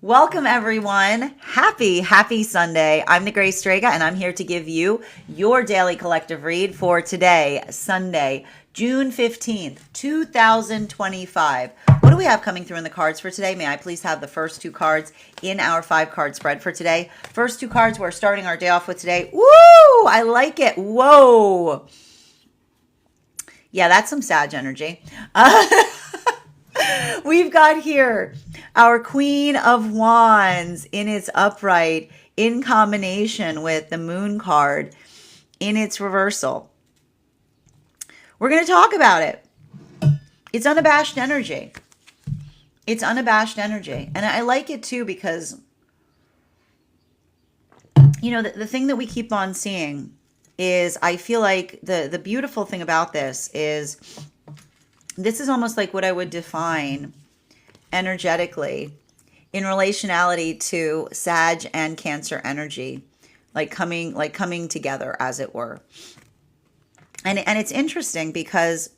Welcome everyone. Happy Sunday. I'm the Grace Strega and I'm here to give you your daily collective read for today, Sunday, June 15th, 2025. What do we have coming through in the cards for today? May I please have the first two cards in our 5-card spread for today? First two cards we're starting our day off with today. Woo! I like it. Whoa. Yeah, that's some Sag energy. We've got here our Queen of Wands in its upright in combination with the Moon card in its reversal. We're going to talk about it. It's unabashed energy. It's unabashed energy. And I like it too because, you know, the thing that we keep on seeing is I feel like the beautiful thing about this is almost like what I would define energetically in relationality to Sag and Cancer energy, like coming together, as it were. And it's interesting because,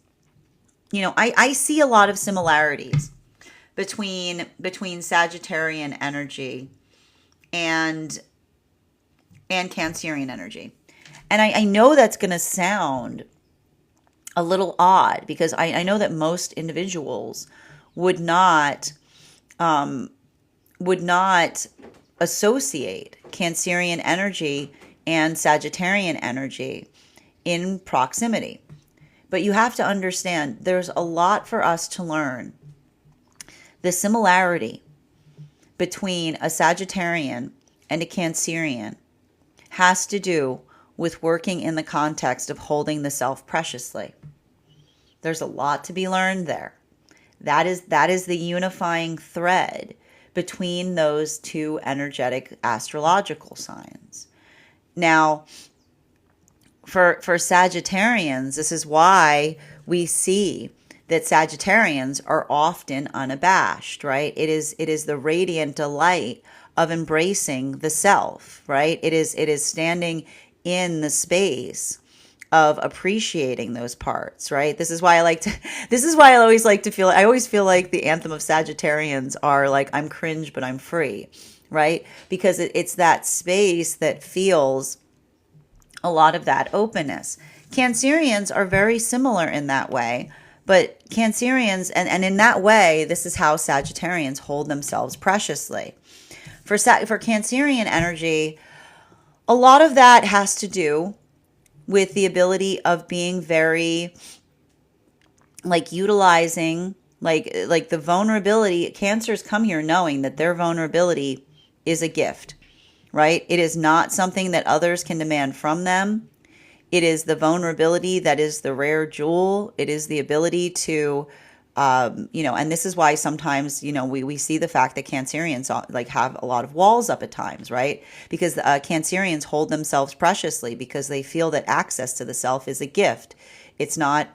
you know, I see a lot of similarities between Sagittarian energy and Cancerian energy. And I know that's going to sound a little odd because I know that most individuals would not associate Cancerian energy and Sagittarian energy in proximity. But you have to understand there's a lot for us to learn. The similarity between a Sagittarian and a Cancerian has to do with working in the context of holding the self preciously. There's a lot to be learned there. That is the unifying thread between those two energetic astrological signs. Now, for Sagittarians, this is why we see that Sagittarians are often unabashed, right? It is the radiant delight of embracing the self, right? It is standing in the space of appreciating those parts, right? This is why I always like to feel, I always feel like the anthem of Sagittarians are like, I'm cringe, but I'm free, right? Because it's that space that feels a lot of that openness. Cancerians are very similar in that way, but Cancerians, and in that way, this is how Sagittarians hold themselves preciously. For Cancerian energy, a lot of that has to do with the ability of being very, like, utilizing, like the vulnerability. Cancers come here knowing that their vulnerability is a gift, right? It is not something that others can demand from them. It is the vulnerability that is the rare jewel. It is the ability to, and this is why sometimes, we see the fact that Cancerians like have a lot of walls up at times, right? Because Cancerians hold themselves preciously because they feel that access to the self is a gift. It's not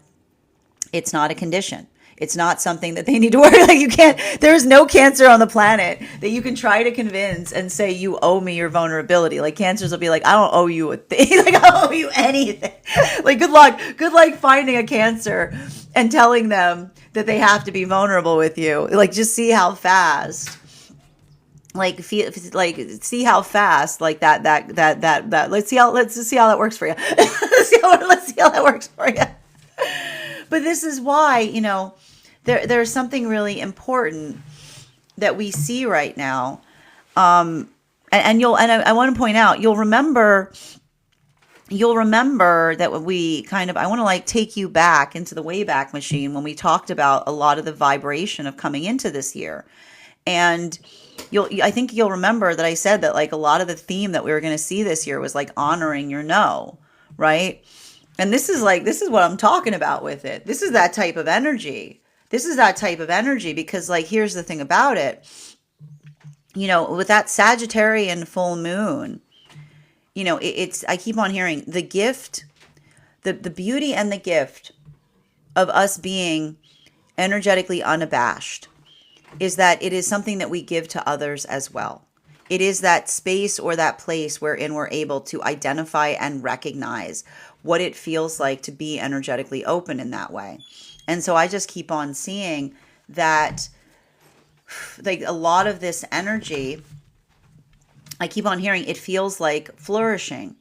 a condition. It's not something that they need to worry. Like, there's no Cancer on the planet that you can try to convince and say, you owe me your vulnerability. Like, Cancers will be like, I don't owe you a thing. Like, I don't owe you anything. Like, good luck finding a Cancer and telling them that they have to be vulnerable with you. Like, just see how fast, see how fast, like that. Let's see how that works for you. let's see how that works for you. But this is why, there's something really important that we see right now. I want to point out, you'll remember that when we I want to take you back into the Wayback Machine when we talked about a lot of the vibration of coming into this year. And I think you'll remember that I said that a lot of the theme that we were going to see this year was honoring your no, right? And this is what I'm talking about with it. This is that type of energy. Because here's the thing about it. With that Sagittarian full moon, I keep on hearing the gift, the beauty and the gift of us being energetically unabashed is that it is something that we give to others as well. It is that space or that place wherein we're able to identify and recognize what it feels like to be energetically open in that way. And so I just keep on seeing that like a lot of this energy, I keep on hearing it feels like flourishing,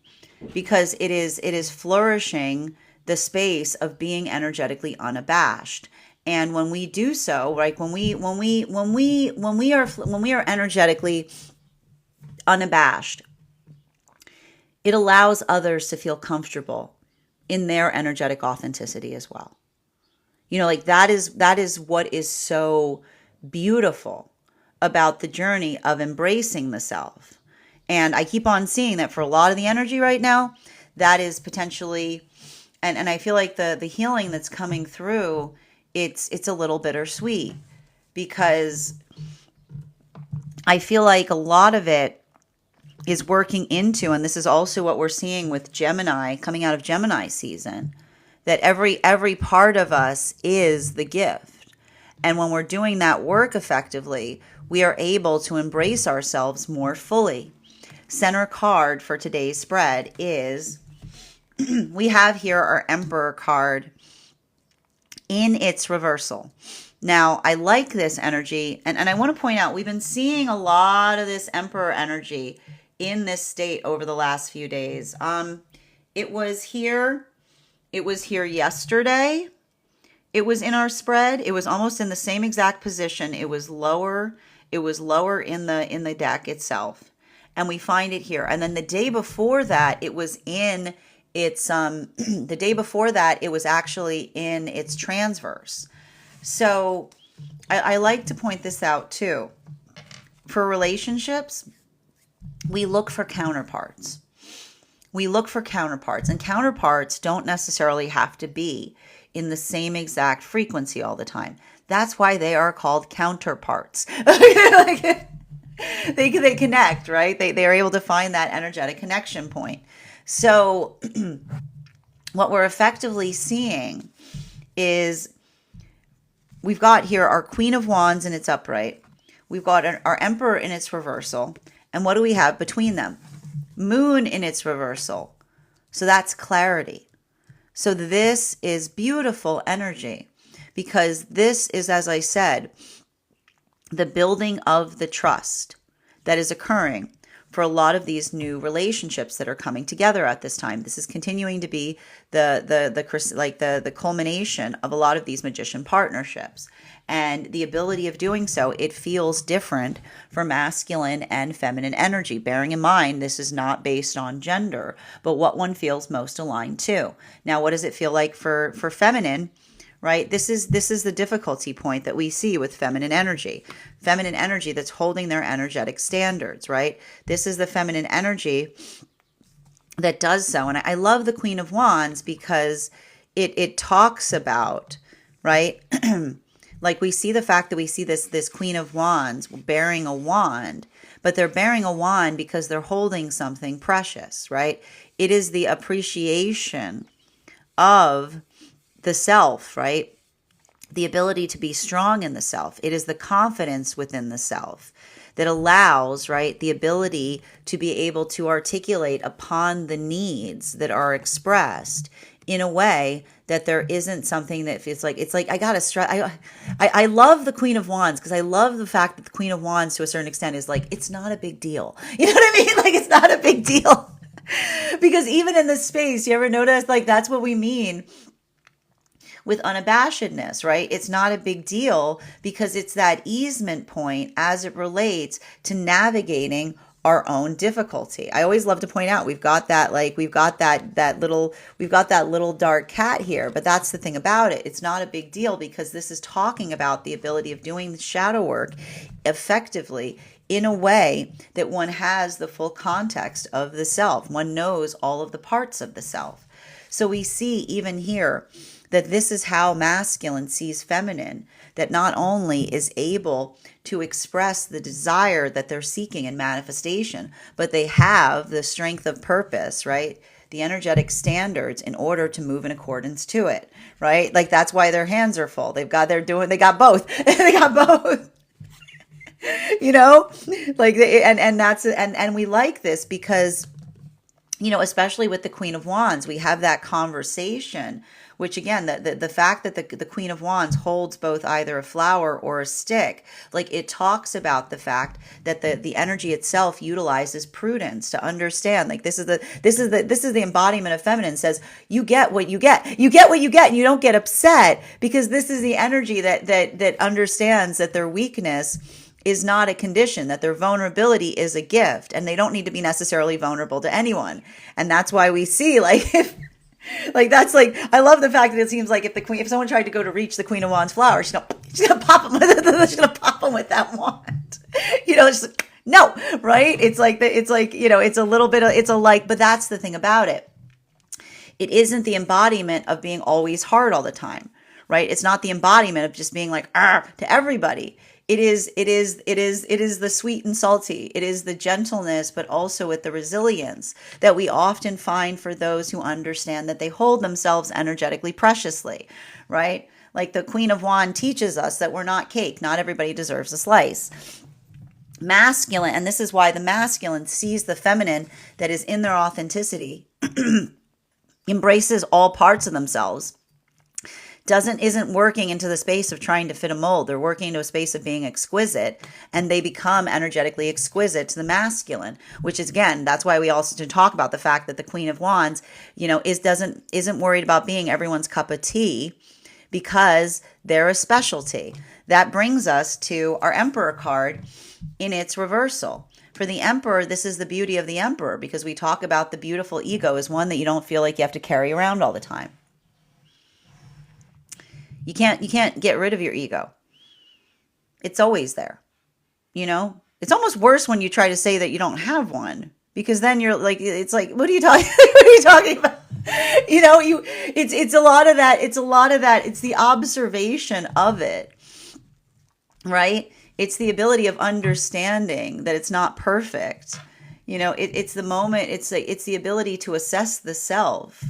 because it is flourishing the space of being energetically unabashed. And when we do so, right, when we are energetically unabashed, it allows others to feel comfortable in their energetic authenticity as well. Like that is what is so beautiful about the journey of embracing the self. And I keep on seeing that for a lot of the energy right now, that is potentially, and I feel like the healing that's coming through, it's a little bittersweet, because I feel like a lot of it is working into, and this is also what we're seeing with Gemini coming out of Gemini season, that every part of us is the gift. And when we're doing that work effectively, we are able to embrace ourselves more fully. Center card for today's spread is, we have here our Emperor card in its reversal. Now, I like this energy, and I want to point out, we've been seeing a lot of this Emperor energy in this state over the last few days. It was here yesterday. It was in our spread. It was almost in the same exact position. It was lower in the deck itself. And we find it here. And then the day before that, it was in its the day before that, it was actually in its transverse. So I like to point this out too. For relationships, we look for counterparts. And counterparts don't necessarily have to be in the same exact frequency all the time. That's why they are called counterparts. They connect, right? They are able to find that energetic connection point. So what we're effectively seeing is, we've got here our Queen of Wands in its upright. We've got our Emperor in its reversal. And what do we have between them? Moon in its reversal. So that's clarity. So this is beautiful energy, because this is, as I said, the building of the trust that is occurring for a lot of these new relationships that are coming together at this time. This is continuing to be the culmination of a lot of these magician partnerships. And the ability of doing so, it feels different for masculine and feminine energy. Bearing in mind, this is not based on gender, but what one feels most aligned to. Now, what does it feel like for feminine? Right? This is the difficulty point that we see with feminine energy that's holding their energetic standards, right? This is the feminine energy that does so. And I love the Queen of Wands, because it talks about, right? Like, we see the fact that we see this Queen of Wands bearing a wand, but they're bearing a wand because they're holding something precious, right? It is the appreciation of the self, right? The ability to be strong in the self. It is the confidence within the self that allows, right, the ability to be able to articulate upon the needs that are expressed in a way that there isn't something that feels like, it's like, I gotta stress. I love the Queen of Wands, because I love the fact that the Queen of Wands, to a certain extent, is like, it's not a big deal. You know what I mean? Like, it's not a big deal. Because even in this space, you ever notice, like, that's what we mean with unabashedness, right? It's not a big deal, because it's that easement point as it relates to navigating our own difficulty. I always love to point out, we've got that little dark cat here, but that's the thing about it. It's not a big deal, because this is talking about the ability of doing the shadow work effectively in a way that one has the full context of the self. One knows all of the parts of the self. So we see even here that this is how masculine sees feminine, that not only is able to express the desire that they're seeking in manifestation, but they have the strength of purpose, right? The energetic standards in order to move in accordance to it, right? Like, that's why their hands are full. They got both. They got both. You know, like, and we like this because, you know, especially with the Queen of Wands, we have that conversation which again, the fact that the Queen of Wands holds both either a flower or a stick, like it talks about the fact that the energy itself utilizes prudence to understand, like this is the embodiment of feminine. Says you get what you get, what you get, and you don't get upset, because this is the energy that understands that their weakness is not a condition, that their vulnerability is a gift, and they don't need to be necessarily vulnerable to anyone. And that's why we see, like, if like, that's like, I love the fact that it seems like if someone tried to go to reach the Queen of Wands flower, she's gonna pop them with that wand. It's like, no, right? It's like it's a little bit of, but that's the thing about it. It isn't the embodiment of being always hard all the time, right? It's not the embodiment of just being like to everybody. It is the sweet and salty. It is the gentleness, but also with the resilience that we often find for those who understand that they hold themselves energetically preciously, right? Like the Queen of Wands teaches us that we're not cake. Not everybody deserves a slice. Masculine, and this is why the masculine sees the feminine that is in their authenticity, embraces all parts of themselves, isn't working into the space of trying to fit a mold. They're working into a space of being exquisite, and they become energetically exquisite to the masculine, which is, again, that's why we also talk about the fact that the Queen of Wands, isn't worried about being everyone's cup of tea, because they're a specialty. That brings us to our Emperor card in its reversal. For the Emperor, this is the beauty of the Emperor, because we talk about the beautiful ego as one that you don't feel like you have to carry around all the time. You can't get rid of your ego. It's always there. It's almost worse when you try to say that you don't have one, because then you're like, it's like, what are you talking about? It's a lot of that. It's the observation of it, right? It's the ability of understanding that it's not perfect. It's the moment, it's the ability to assess the self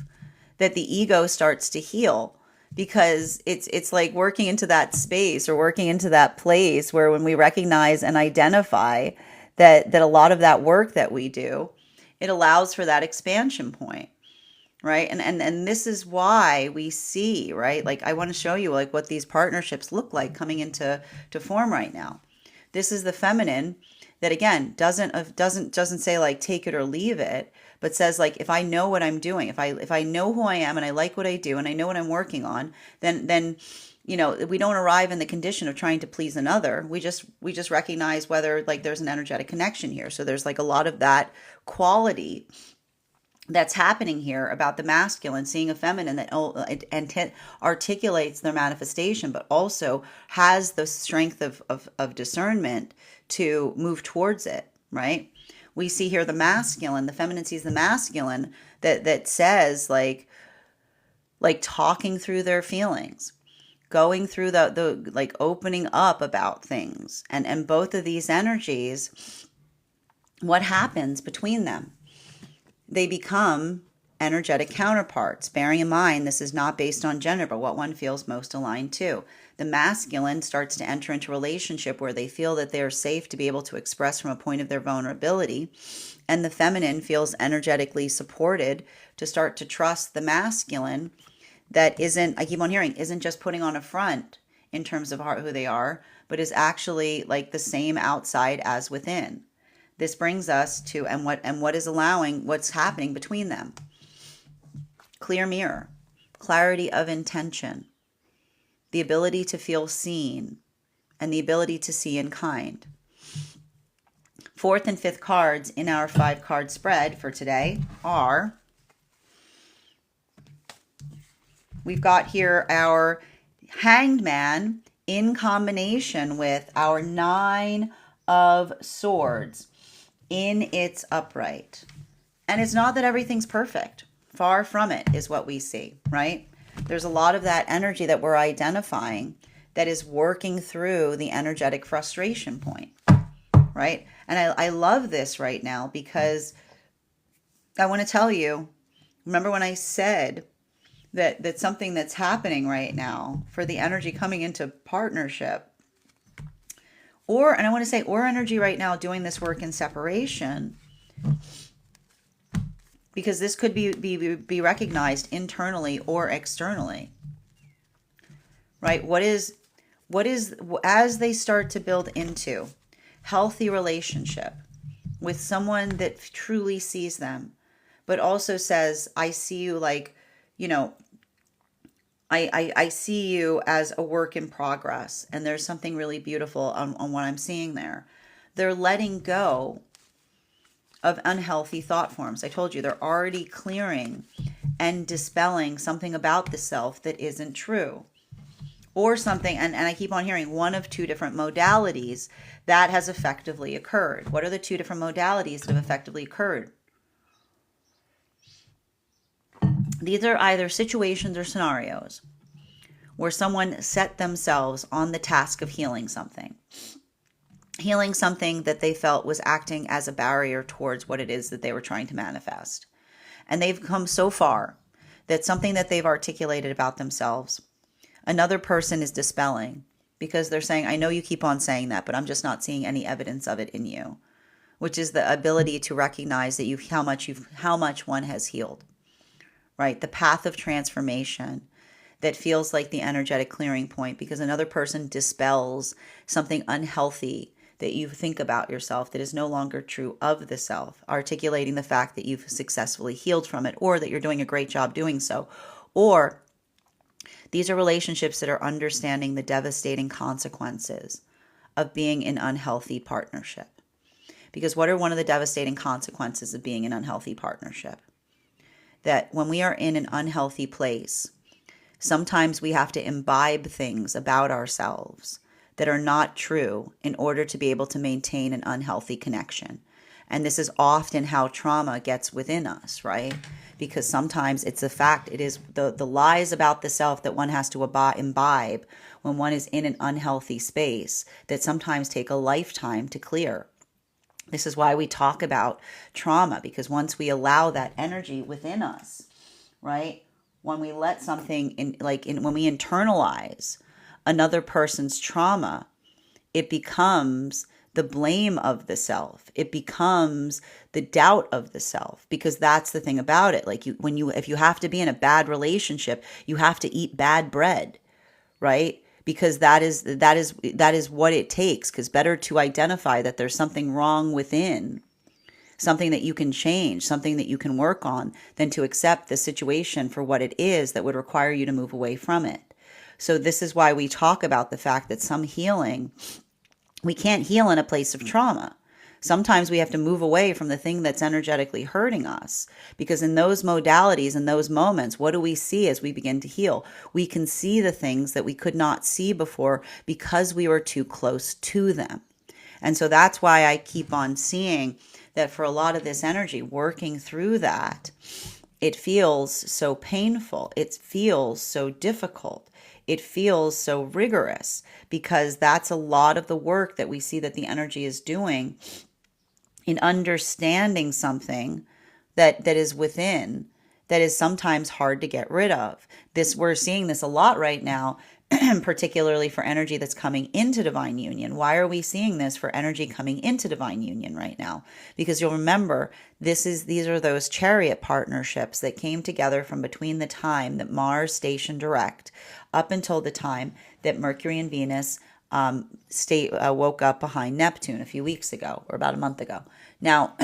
that the ego starts to heal. Because it's like working into that space, or working into that place where, when we recognize and identify that a lot of that work that we do, it allows for that expansion point, right? And this is why we see, right? Like, I want to show you like what these partnerships look like coming into form right now. This is the feminine that, again, doesn't say like take it or leave it, but says like, if I know what I'm doing, if I know who I am, and I like what I do, and I know what I'm working on, then we don't arrive in the condition of trying to please another. We just recognize whether like there's an energetic connection here. So there's like a lot of that quality that's happening here about the masculine seeing a feminine that articulates their manifestation, but also has the strength of discernment to move towards it, right? We see here the masculine, the feminine sees the masculine that says like talking through their feelings, going through the like opening up about things, and both of these energies, what happens between them? They become energetic counterparts, bearing in mind this is not based on gender, but what one feels most aligned to. The masculine starts to enter into a relationship where they feel that they are safe to be able to express from a point of their vulnerability, and the feminine feels energetically supported to start to trust the masculine that isn't, I keep on hearing, isn't just putting on a front in terms of who they are, but is actually like the same outside as within. This brings us to, and what is allowing what's happening between them. Clear mirror, clarity of intention, the ability to feel seen, and the ability to see in kind. Fourth and fifth cards in our 5-card spread for today are, we've got here our Hanged Man in combination with our 9 of Swords in its upright. And it's not that everything's perfect. Far from it is what we see, right? There's a lot of that energy that we're identifying that is working through the energetic frustration point, right? And I love this right now, because I want to tell you, remember when I said that something that's happening right now for the energy coming into partnership, and I want to say, or energy right now doing this work in separation, because this could be recognized internally or externally, right? What is, as they start to build into healthy relationship with someone that truly sees them, but also says, I see you like, you know, I see you as a work in progress, and there's something really beautiful on what I'm seeing there. They're letting go of unhealthy thought forms. I told you, they're already clearing and dispelling something about the self that isn't true. Or something, and I keep on hearing one of two different modalities that has effectively occurred. What are the two different modalities that have effectively occurred? These are either situations or scenarios where someone set themselves on the task of healing something that they felt was acting as a barrier towards what it is that they were trying to manifest. And they've come so far that something that they've articulated about themselves, another person is dispelling, because they're saying, I know you keep on saying that, but I'm just not seeing any evidence of it in you, which is the ability to recognize that how much one has healed, right? The path of transformation that feels like the energetic clearing point, because another person dispels something unhealthy that you think about yourself that is no longer true of the self, articulating the fact that you've successfully healed from it, or that you're doing a great job doing so. Or these are relationships that are understanding the devastating consequences of being in unhealthy partnership. Because what are one of the devastating consequences of being in unhealthy partnership? That when we are in an unhealthy place, sometimes we have to imbibe things about ourselves that are not true in order to be able to maintain an unhealthy connection. And this is often how trauma gets within us, right? Because sometimes it's the fact, it is the lies about the self that one has to imbibe when one is in an unhealthy space that sometimes take a lifetime to clear. This is why we talk about trauma, because once we allow that energy within us, right? When we let something when we internalize another person's trauma, it becomes the blame of the self. It becomes the doubt of the self, because that's the thing about it. Like if you have to be in a bad relationship, you have to eat bad bread, right? Because that is what it takes. Because better to identify that there's something wrong within, something that you can change, something that you can work on, than to accept the situation for what it is that would require you to move away from it. So this is why we talk about the fact that some healing, we can't heal in a place of trauma. Sometimes we have to move away from the thing that's energetically hurting us, because in those modalities, in those moments, what do we see as we begin to heal? We can see the things that we could not see before because we were too close to them. And so that's why I keep on seeing that for a lot of this energy, working through that, it feels so painful. It feels so difficult. It feels so rigorous, because that's a lot of the work that we see that the energy is doing in understanding something that is within, that is sometimes hard to get rid of. We're seeing this a lot right now, particularly for energy that's coming into divine union. Why are we seeing this for energy coming into divine union right now? Because you'll remember, these are those chariot partnerships that came together from between the time that Mars stationed direct up until the time that Mercury and Venus woke up behind Neptune a few weeks ago, or about a month ago. Now,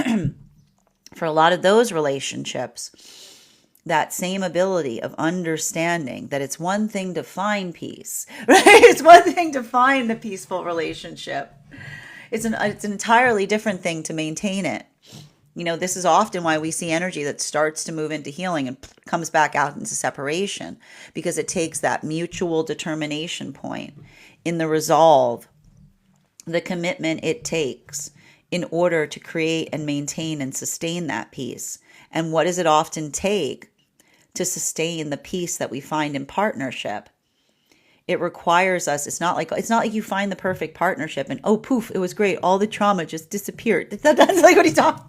for a lot of those relationships, that same ability of understanding that it's one thing to find peace, right? It's one thing to find the peaceful relationship. It's an entirely different thing to maintain it. This is often why we see energy that starts to move into healing and comes back out into separation, because it takes that mutual determination point in the resolve, the commitment it takes in order to create and maintain and sustain that peace. And what does it often take to sustain the peace that we find in partnership? It requires us, it's not like you find the perfect partnership and poof, it was great, all the trauma just disappeared. That's like what he's talking.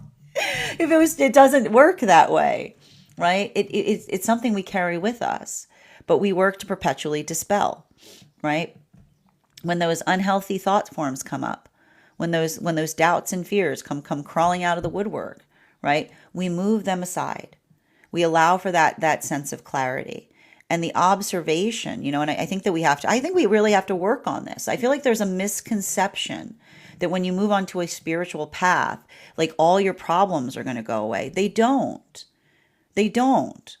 It doesn't work that way, right? It's something we carry with us, but we work to perpetually dispel, right? When those unhealthy thought forms come up, when those doubts and fears come crawling out of the woodwork, right? We move them aside. We allow for that sense of clarity and the observation, and I think that I think we really have to work on this. I feel like there's a misconception that when you move onto a spiritual path, like all your problems are going to go away. They don't. They don't.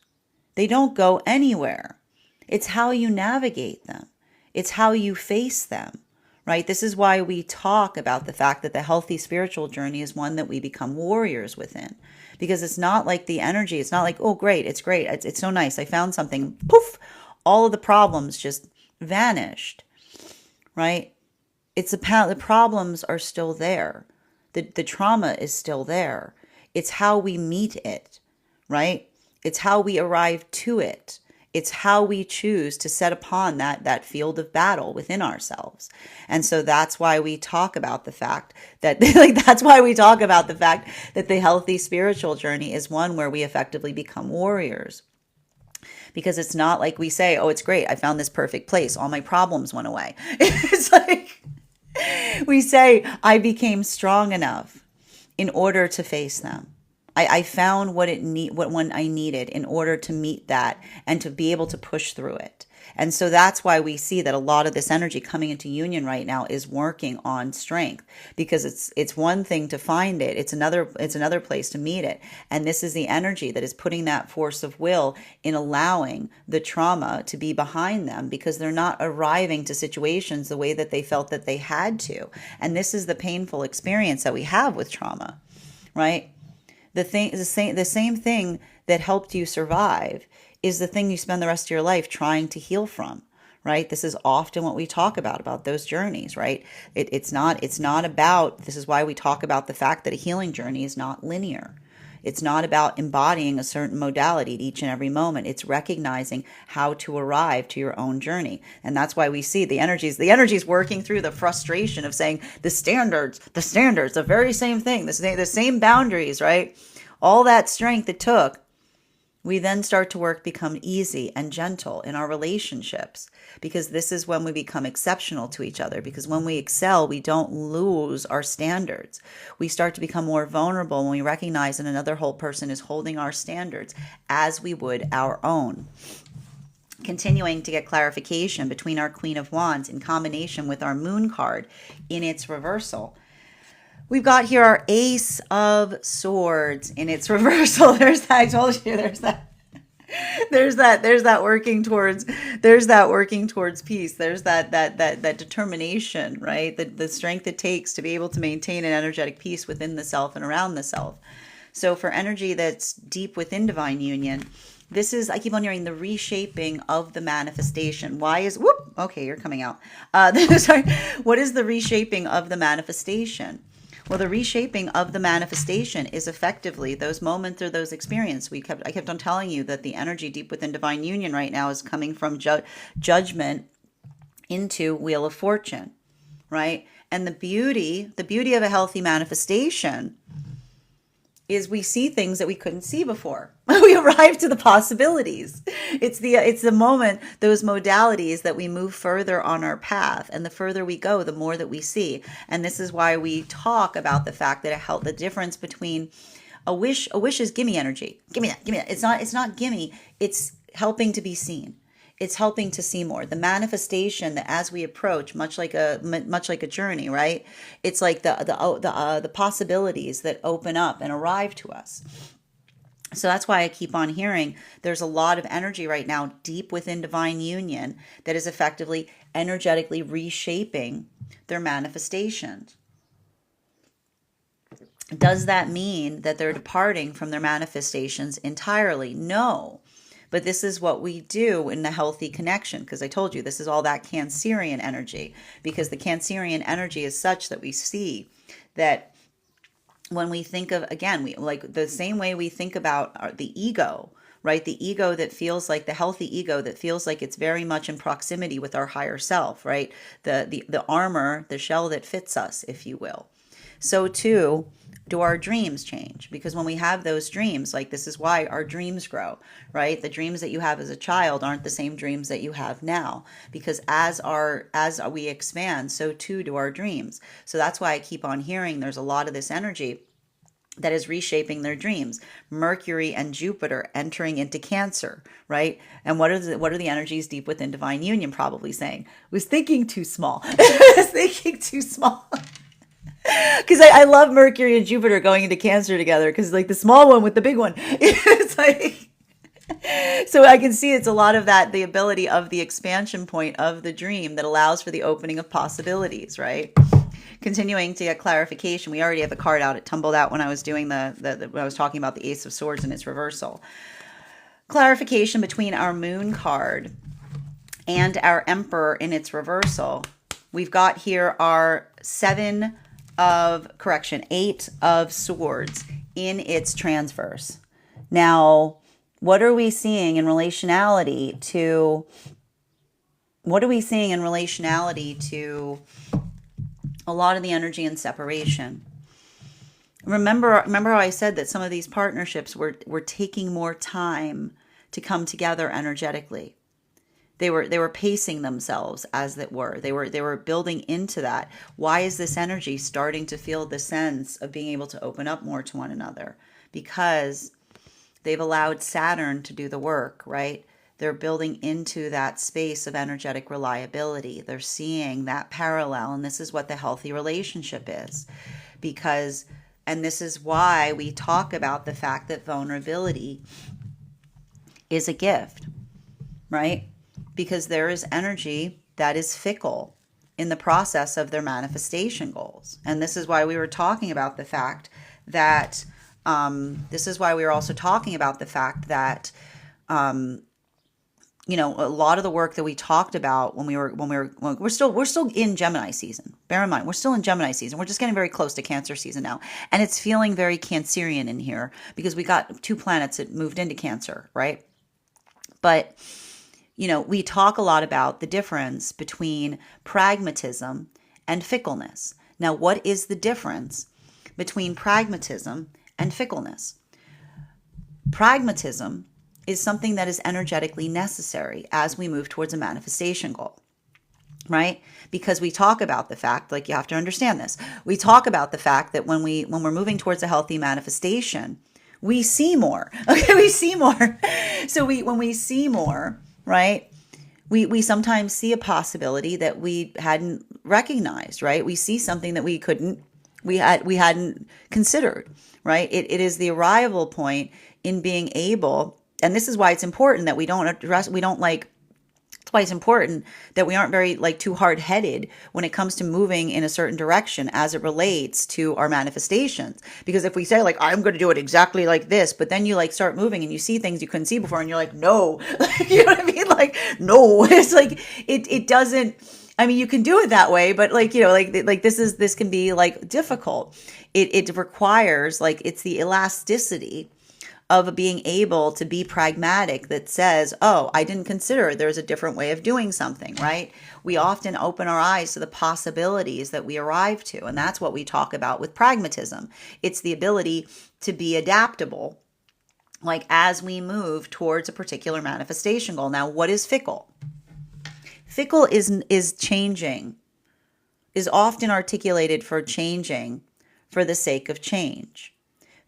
They don't go anywhere. It's how you navigate them. It's how you face them, right? This is why we talk about the fact that the healthy spiritual journey is one that we become warriors within. Because it's not like the energy, it's not like, oh, great, it's so nice, I found something, poof, all of the problems just vanished, right? The problems are still there. The trauma is still there. It's how we meet it, right? It's how we arrive to it. It's how we choose to set upon that field of battle within ourselves. And so that's why we talk about the fact that the healthy spiritual journey is one where we effectively become warriors. Because it's not like we say, oh, it's great, I found this perfect place, all my problems went away. It's like we say, I became strong enough in order to face them. I found what I needed in order to meet that and to be able to push through it. And so that's why we see that a lot of this energy coming into union right now is working on strength, because it's one thing to find it. It's another place to meet it. And this is the energy that is putting that force of will in allowing the trauma to be behind them, because they're not arriving to situations the way that they felt that they had to. And this is the painful experience that we have with trauma, right? The same thing that helped you survive is the thing you spend the rest of your life trying to heal from, right? This is often what we talk about those journeys, right? It's not about, this is why we talk about the fact that a healing journey is not linear. It's not about embodying a certain modality at each and every moment. It's recognizing how to arrive to your own journey. And that's why we see the energies working through the frustration of saying the standards, the very same thing, the same boundaries, right? All that strength it took, we then start to become easy and gentle in our relationships, because this is when we become exceptional to each other. Because when we excel, we don't lose our standards. We start to become more vulnerable when we recognize that another whole person is holding our standards as we would our own. Continuing to get clarification between our Queen of Wands in combination with our Moon card in its reversal. We've got here our Ace of Swords in its reversal. I told you, there's that working towards peace. There's that determination, right? The strength it takes to be able to maintain an energetic peace within the self and around the self. So for energy that's deep within divine union, this is, I keep on hearing, the reshaping of the manifestation. Okay, you're coming out. Sorry. What is the reshaping of the manifestation? Well, the reshaping of the manifestation is effectively those moments or those experiences. I kept on telling you that the energy deep within divine union right now is coming from judgment into Wheel of Fortune, right? And the beauty of a healthy manifestation is we see things that we couldn't see before. We arrive to the possibilities. It's the moment, those modalities, that we move further on our path, and the further we go, the more that we see. And this is why we talk about the fact that the difference between a wish is gimme energy. Give me that. It's not gimme. It's helping to be seen. It's helping to see more. The manifestation, that as we approach, much like a journey, right? It's like the possibilities that open up and arrive to us. So that's why I keep on hearing there's a lot of energy right now deep within divine union that is effectively energetically reshaping their manifestations. Does that mean that they're departing from their manifestations entirely? No. But this is what we do in the healthy connection, because I told you this is all that Cancerian energy, because the Cancerian energy is such that we see that when we think of, again, we like the same way we think about the ego, right? The ego that feels like the healthy ego that feels like it's very much in proximity with our higher self, right? The armor, the shell that fits us, if you will. So too, do our dreams change? Because when we have those dreams, like this is why our dreams grow, right? The dreams that you have as a child aren't the same dreams that you have now, because as we expand, so too do our dreams. So that's why I keep on hearing there's a lot of this energy that is reshaping their dreams. Mercury and Jupiter entering into Cancer, right? And what are the energies deep within divine union probably saying? Was thinking too small. Was thinking too small. Because I love Mercury and Jupiter going into Cancer together, because like the small one with the big one. It's like, so I can see it's a lot of that, the ability of the expansion point of the dream that allows for the opening of possibilities, right? Continuing to get clarification. We already have the card out. It tumbled out when I was doing when I was talking about the Ace of Swords and its reversal. Clarification between our Moon card and our Emperor in its reversal. We've got here our Eight of Swords in its transverse. Now, what are we seeing in relationality to a lot of the energy and separation? Remember how I said that some of these partnerships were taking more time to come together energetically. They were pacing themselves, as it were. They were building into that. Why is this energy starting to feel the sense of being able to open up more to one another? Because they've allowed Saturn to do the work, right? They're building into that space of energetic reliability. They're seeing that parallel, and this is what the healthy relationship is. And this is why we talk about the fact that vulnerability is a gift, right? Because there is energy that is fickle in the process of their manifestation goals. And this is why we were talking about the fact that, a lot of the work that we talked about when we're still in Gemini season. Bear in mind, we're still in Gemini season. We're just getting very close to Cancer season now. And it's feeling very Cancerian in here because we got 2 planets that moved into Cancer, right? But, we talk a lot about the difference between pragmatism and fickleness. Now, what is the difference between pragmatism and fickleness? Pragmatism is something that is energetically necessary as we move towards a manifestation goal, right? Because we talk about the fact, like, you have to understand this. We talk about the fact that when we're moving towards a healthy manifestation, we see more. Okay, we see more. So when we see more, right? We sometimes see a possibility that we hadn't recognized, right? We see something that we hadn't considered, right? It is the arrival point in being able. And this is why it's important that it's why it's important that we aren't very too hard-headed when it comes to moving in a certain direction as it relates to our manifestations. Because if we say I'm going to do it exactly like this, but then you start moving and you see things you couldn't see before and you're like, no, you know what I mean? No, it's it doesn't, I mean, you can do it that way, but this can be difficult. It requires it's the elasticity of being able to be pragmatic that says, oh, I didn't consider there's a different way of doing something, right? We often open our eyes to the possibilities that we arrive to. And that's what we talk about with pragmatism. It's the ability to be adaptable, as we move towards a particular manifestation goal. Now, what is fickle? Fickle is changing, is often articulated for changing for the sake of change.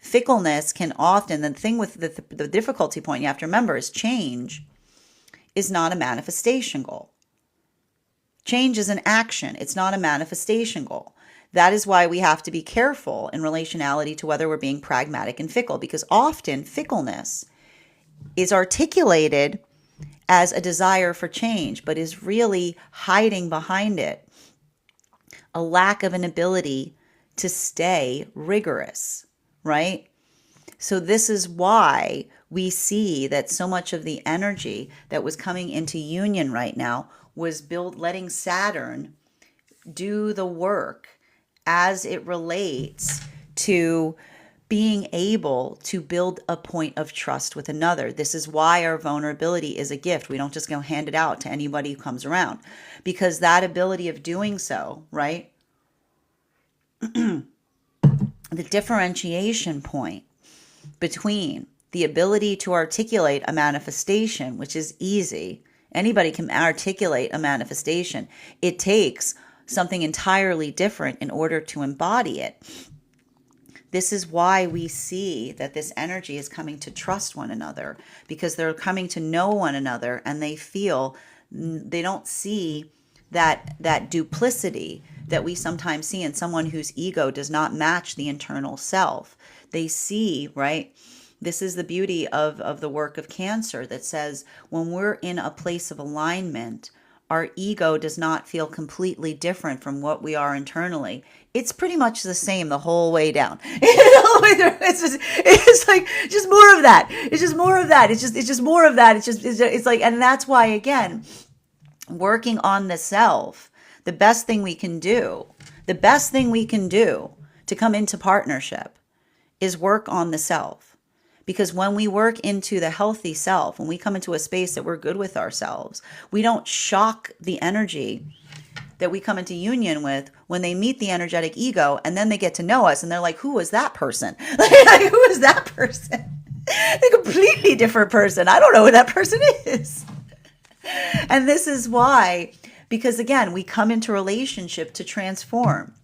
Fickleness can often, the thing with the difficulty point you have to remember is change is not a manifestation goal. Change is an action. It's not a manifestation goal. That is why we have to be careful in relationality to whether we're being pragmatic and fickle, because often fickleness is articulated as a desire for change, but is really hiding behind it a lack of an ability to stay rigorous. Right? So this is why we see that so much of the energy that was coming into union right now was letting Saturn do the work as it relates to being able to build a point of trust with another. This is why our vulnerability is a gift. We don't just go hand it out to anybody who comes around, because that ability of doing so, right? The differentiation point between the ability to articulate a manifestation, which is easy. Anybody can articulate a manifestation. It takes something entirely different in order to embody it. This is why we see that this energy is coming to trust one another, because they're coming to know one another, and they feel, they don't see that duplicity that we sometimes see in someone whose ego does not match the internal self. They see, right? This is the beauty of the work of Cancer that says when we're in a place of alignment, our ego does not feel completely different from what we are internally. It's pretty much the same the whole way down. It's like just more of that. It's just more of that. It's just more of that. It's like, and that's why, again, working on the self, the best thing we can do to come into partnership is work on the self. Because when we work into the healthy self, when we come into a space that we're good with ourselves, we don't shock the energy that we come into union with when they meet the energetic ego, and then they get to know us and they're like, who was that person? Like, who is that person? A completely different person. I don't know who that person is. And this is why, because again, we come into relationship to transform.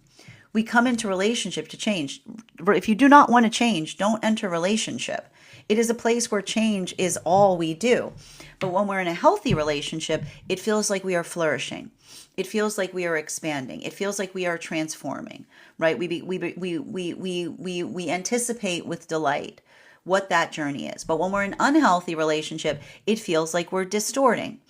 We come into relationship to change. If you do not want to change, don't enter relationship. It is a place where change is all we do. But when we're in a healthy relationship, it feels like we are flourishing. It feels like we are expanding. It feels like we are transforming, right? We anticipate with delight what that journey is. But when we're in an unhealthy relationship, it feels like we're distorting.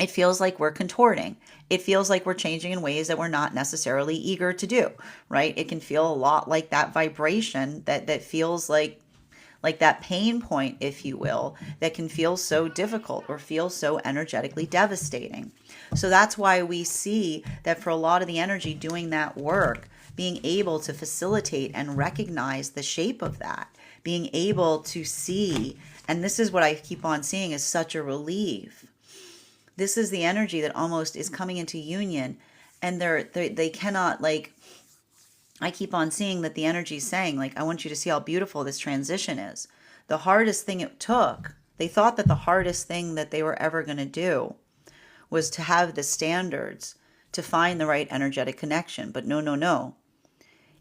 It feels like we're contorting. It feels like we're changing in ways that we're not necessarily eager to do, right? It can feel a lot like that vibration that feels like that pain point, if you will, that can feel so difficult or feel so energetically devastating. So that's why we see that for a lot of the energy doing that work, being able to facilitate and recognize the shape of that, being able to see, and this is what I keep on seeing is such a relief. This is the energy that almost is coming into union, and they cannot, like, I keep on seeing that the energy is saying, like, I want you to see how beautiful this transition is. The hardest thing it took, they thought that the hardest thing that they were ever going to do was to have the standards to find the right energetic connection. But no.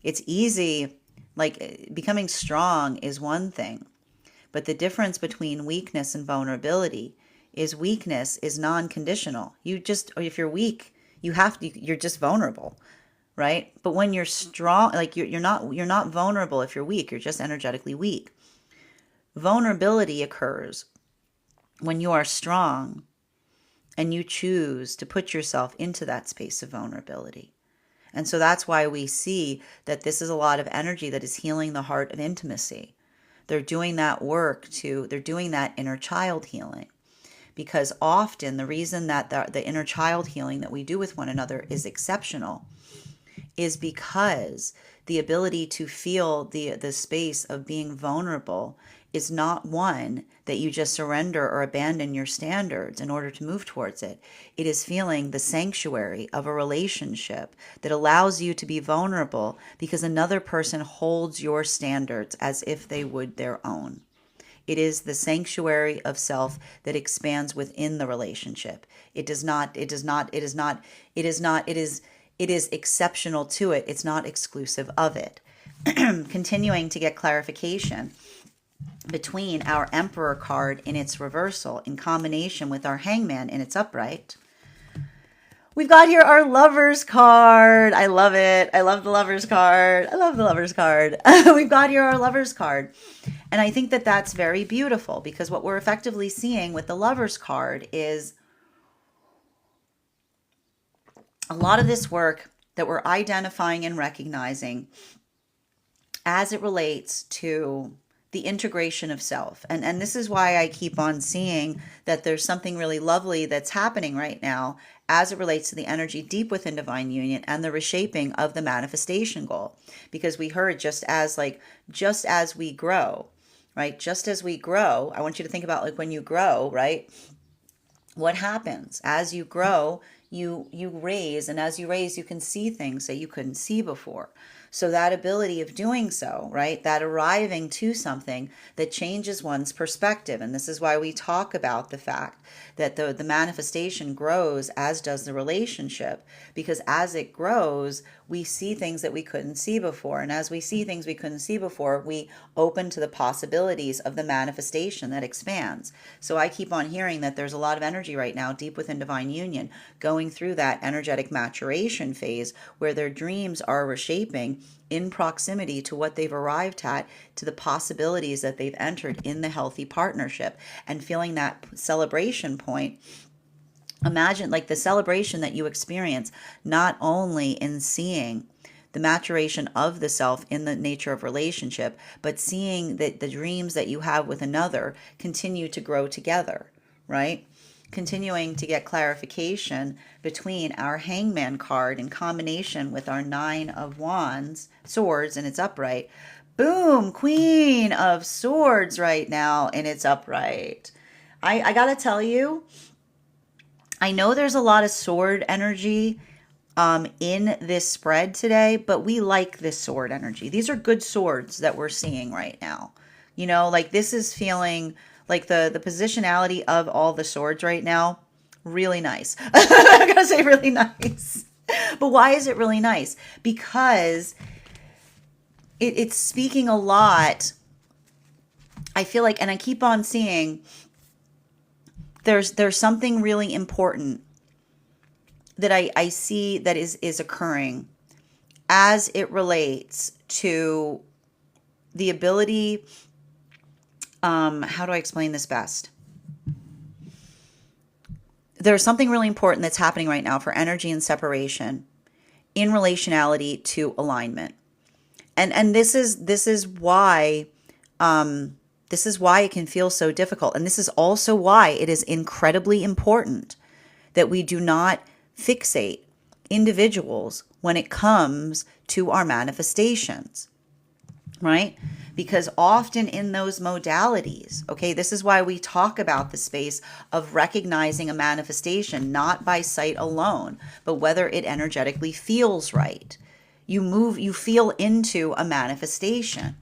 It's easy. Like, becoming strong is one thing, but the difference between weakness and vulnerability is weakness is non-conditional. If you're weak, you're just vulnerable, right? But when you're strong, like you're not vulnerable if you're weak, you're just energetically weak. Vulnerability occurs when you are strong and you choose to put yourself into that space of vulnerability. And so that's why we see that this is a lot of energy that is healing the heart of intimacy. They're doing that work they're doing that inner child healing. Because often the reason that the inner child healing that we do with one another is exceptional is because the ability to feel the space of being vulnerable is not one that you just surrender or abandon your standards in order to move towards it. It is feeling the sanctuary of a relationship that allows you to be vulnerable because another person holds your standards as if they would their own. It is the sanctuary of self that expands within the relationship. It is exceptional to it. It's not exclusive of it. Continuing to get clarification between our Emperor card in its reversal in combination with our Hangman in its upright. We've got here our Lovers card. I love it. I love the Lovers card. We've got here our Lovers card. And I think that that's very beautiful because what we're effectively seeing with the Lovers card is a lot of this work that we're identifying and recognizing as it relates to the integration of self. And this is why I keep on seeing that there's something really lovely that's happening right now as it relates to the energy deep within divine union and the reshaping of the manifestation goal. Because we heard just as we grow, right? Just as we grow, I want you to think about like when you grow, right? What happens as you grow? You raise, and as you raise, you can see things that you couldn't see before. So that ability of doing so, right, that arriving to something that changes one's perspective. And this is why we talk about the fact that the manifestation grows, as does the relationship, because as it grows, we see things that we couldn't see before. And as we see things we couldn't see before, we open to the possibilities of the manifestation that expands. So I keep on hearing that there's a lot of energy right now deep within Divine Union going through that energetic maturation phase where their dreams are reshaping in proximity to what they've arrived at, to the possibilities that they've entered in the healthy partnership, and feeling that celebration point. Imagine like the celebration that you experience, not only in seeing the maturation of the self in the nature of relationship, but seeing that the dreams that you have with another continue to grow together, right? Continuing to get clarification between our Hangman card in combination with our Nine of Wands, Swords, and it's upright. Boom, Queen of Swords right now, and it's upright. I gotta tell you, I know there's a lot of sword energy in this spread today, but we like this sword energy. These are good swords that we're seeing right now. You know, like this is feeling like the positionality of all the swords right now, really nice. I gotta say really nice. But why is it really nice? Because it's speaking a lot. I feel like, and I keep on seeing there's something really important that I see that is occurring as it relates to the ability, how do I explain this best? There's something really important that's happening right now for energy and separation in relationality to alignment. And this is why it can feel so difficult. And this is also why it is incredibly important that we do not fixate individuals when it comes to our manifestations, right? Because often in those modalities, okay, this is why we talk about the space of recognizing a manifestation, not by sight alone, but whether it energetically feels right. You feel into a manifestation.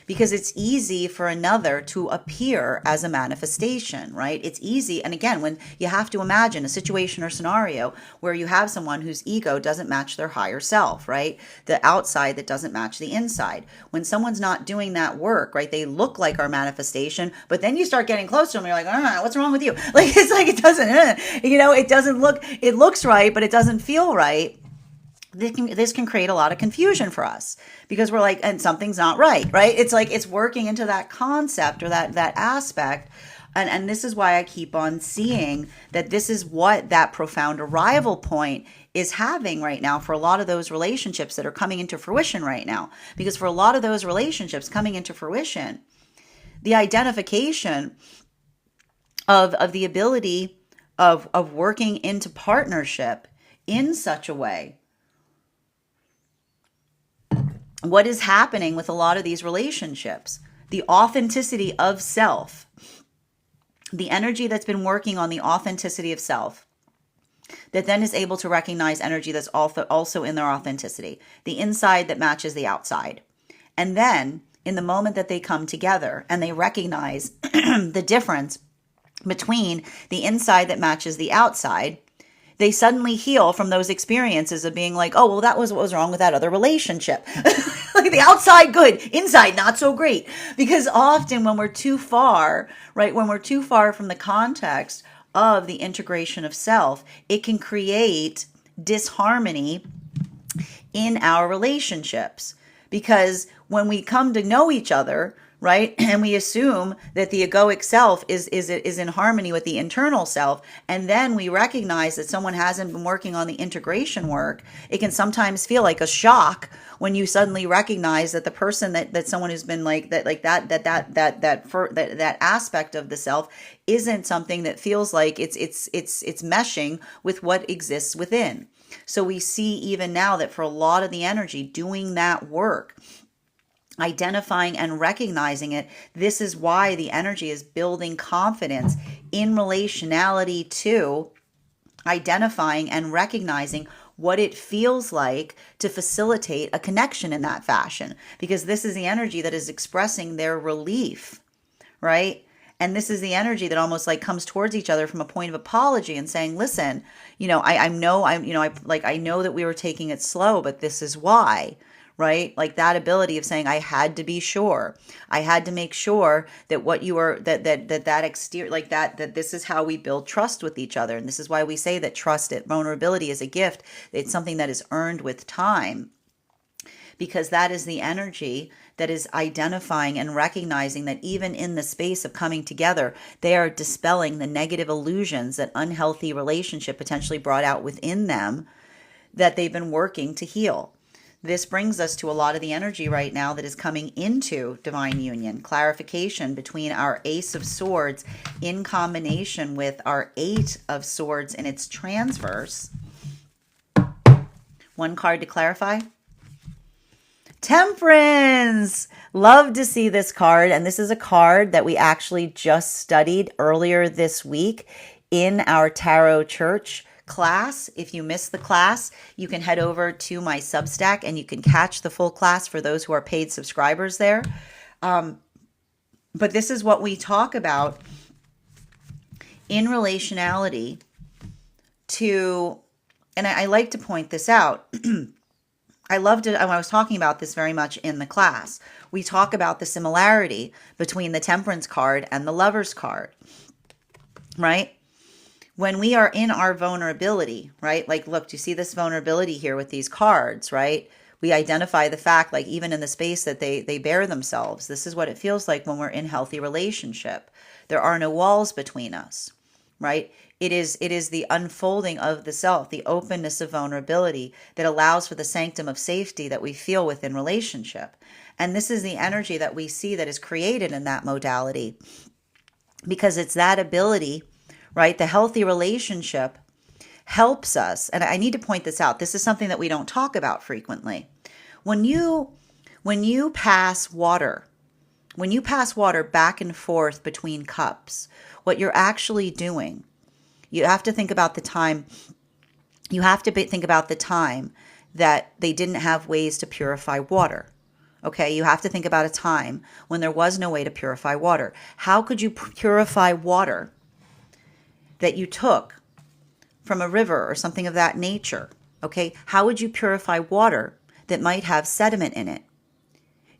Because it's easy for another to appear as a manifestation, right? It's easy. And again, when you have to imagine a situation or scenario where you have someone whose ego doesn't match their higher self, right? The outside that doesn't match the inside. When someone's not doing that work, right? They look like our manifestation, but then you start getting close to them. You're like, what's wrong with you? Like, it's like, it doesn't, it doesn't look, it looks right, but it doesn't feel right. This can create a lot of confusion for us because we're like, and something's not right, right? It's like, it's working into that concept or that aspect. And this is why I keep on seeing that this is what that profound arrival point is having right now for a lot of those relationships that are coming into fruition right now. Because for a lot of those relationships coming into fruition, the identification of the ability of working into partnership in such a way. What is happening with a lot of these relationships? The authenticity of self, the energy that's been working on the authenticity of self, that then is able to recognize energy that's also in their authenticity, the inside that matches the outside. And then in the moment that they come together and they recognize the difference between the inside that matches the outside, they suddenly heal from those experiences of being like, oh, well, that was what was wrong with that other relationship. Like the outside good, inside not so great. Because often when we're too far, right, when we're too far from the context of the integration of self, it can create disharmony in our relationships. Because when we come to know each other, right, and we assume that the egoic self is in harmony with the internal self, and then we recognize that someone hasn't been working on the integration work, it can sometimes feel like a shock when you suddenly recognize that the person that someone who's been like that, like that aspect of the self isn't something that feels like it's meshing with what exists within. So we see even now that for a lot of the energy doing that work, identifying and recognizing it, this is why the energy is building confidence in relationality to identifying and recognizing what it feels like to facilitate a connection in that fashion, because this is the energy that is expressing their relief, right? And this is the energy that almost like comes towards each other from a point of apology and saying, listen, I know I know that we were taking it slow, but this is why, right? Like that ability of saying, I had to be sure. I had to make sure that what you were, that exterior, like that this is how we build trust with each other. And this is why we say that vulnerability is a gift. It's something that is earned with time, because that is the energy that is identifying and recognizing that even in the space of coming together, they are dispelling the negative illusions that unhealthy relationship potentially brought out within them that they've been working to heal. This brings us to a lot of the energy right now that is coming into divine union, clarification between our Ace of Swords in combination with our Eight of Swords in its transverse. One card to clarify. Temperance. Love to see this card. And this is a card that we actually just studied earlier this week in our Tarot Church class. If you missed the class, you can head over to my Substack and you can catch the full class for those who are paid subscribers there. But this is what we talk about in relationality to, and I like to point this out. I was talking about this very much in the class. We talk about the similarity between the Temperance card and the Lover's card, right? When we are in our vulnerability, right? Like, look, do you see this vulnerability here with these cards, right? We identify the fact, like even in the space that they bear themselves, this is what it feels like when we're in healthy relationship. There are no walls between us, right? It is the unfolding of the self, the openness of vulnerability that allows for the sanctum of safety that we feel within relationship. And this is the energy that we see that is created in that modality, because it's that ability, right? The healthy relationship helps us. And I need to point this out. This is something that we don't talk about frequently. When you pass water, back and forth between cups, what you're actually doing, you have to think about the time. You have to think about the time that they didn't have ways to purify water. Okay, you have to think about a time when there was no way to purify water. How could you purify water that you took from a river or something of that nature? Okay, how would you purify water that might have sediment in it?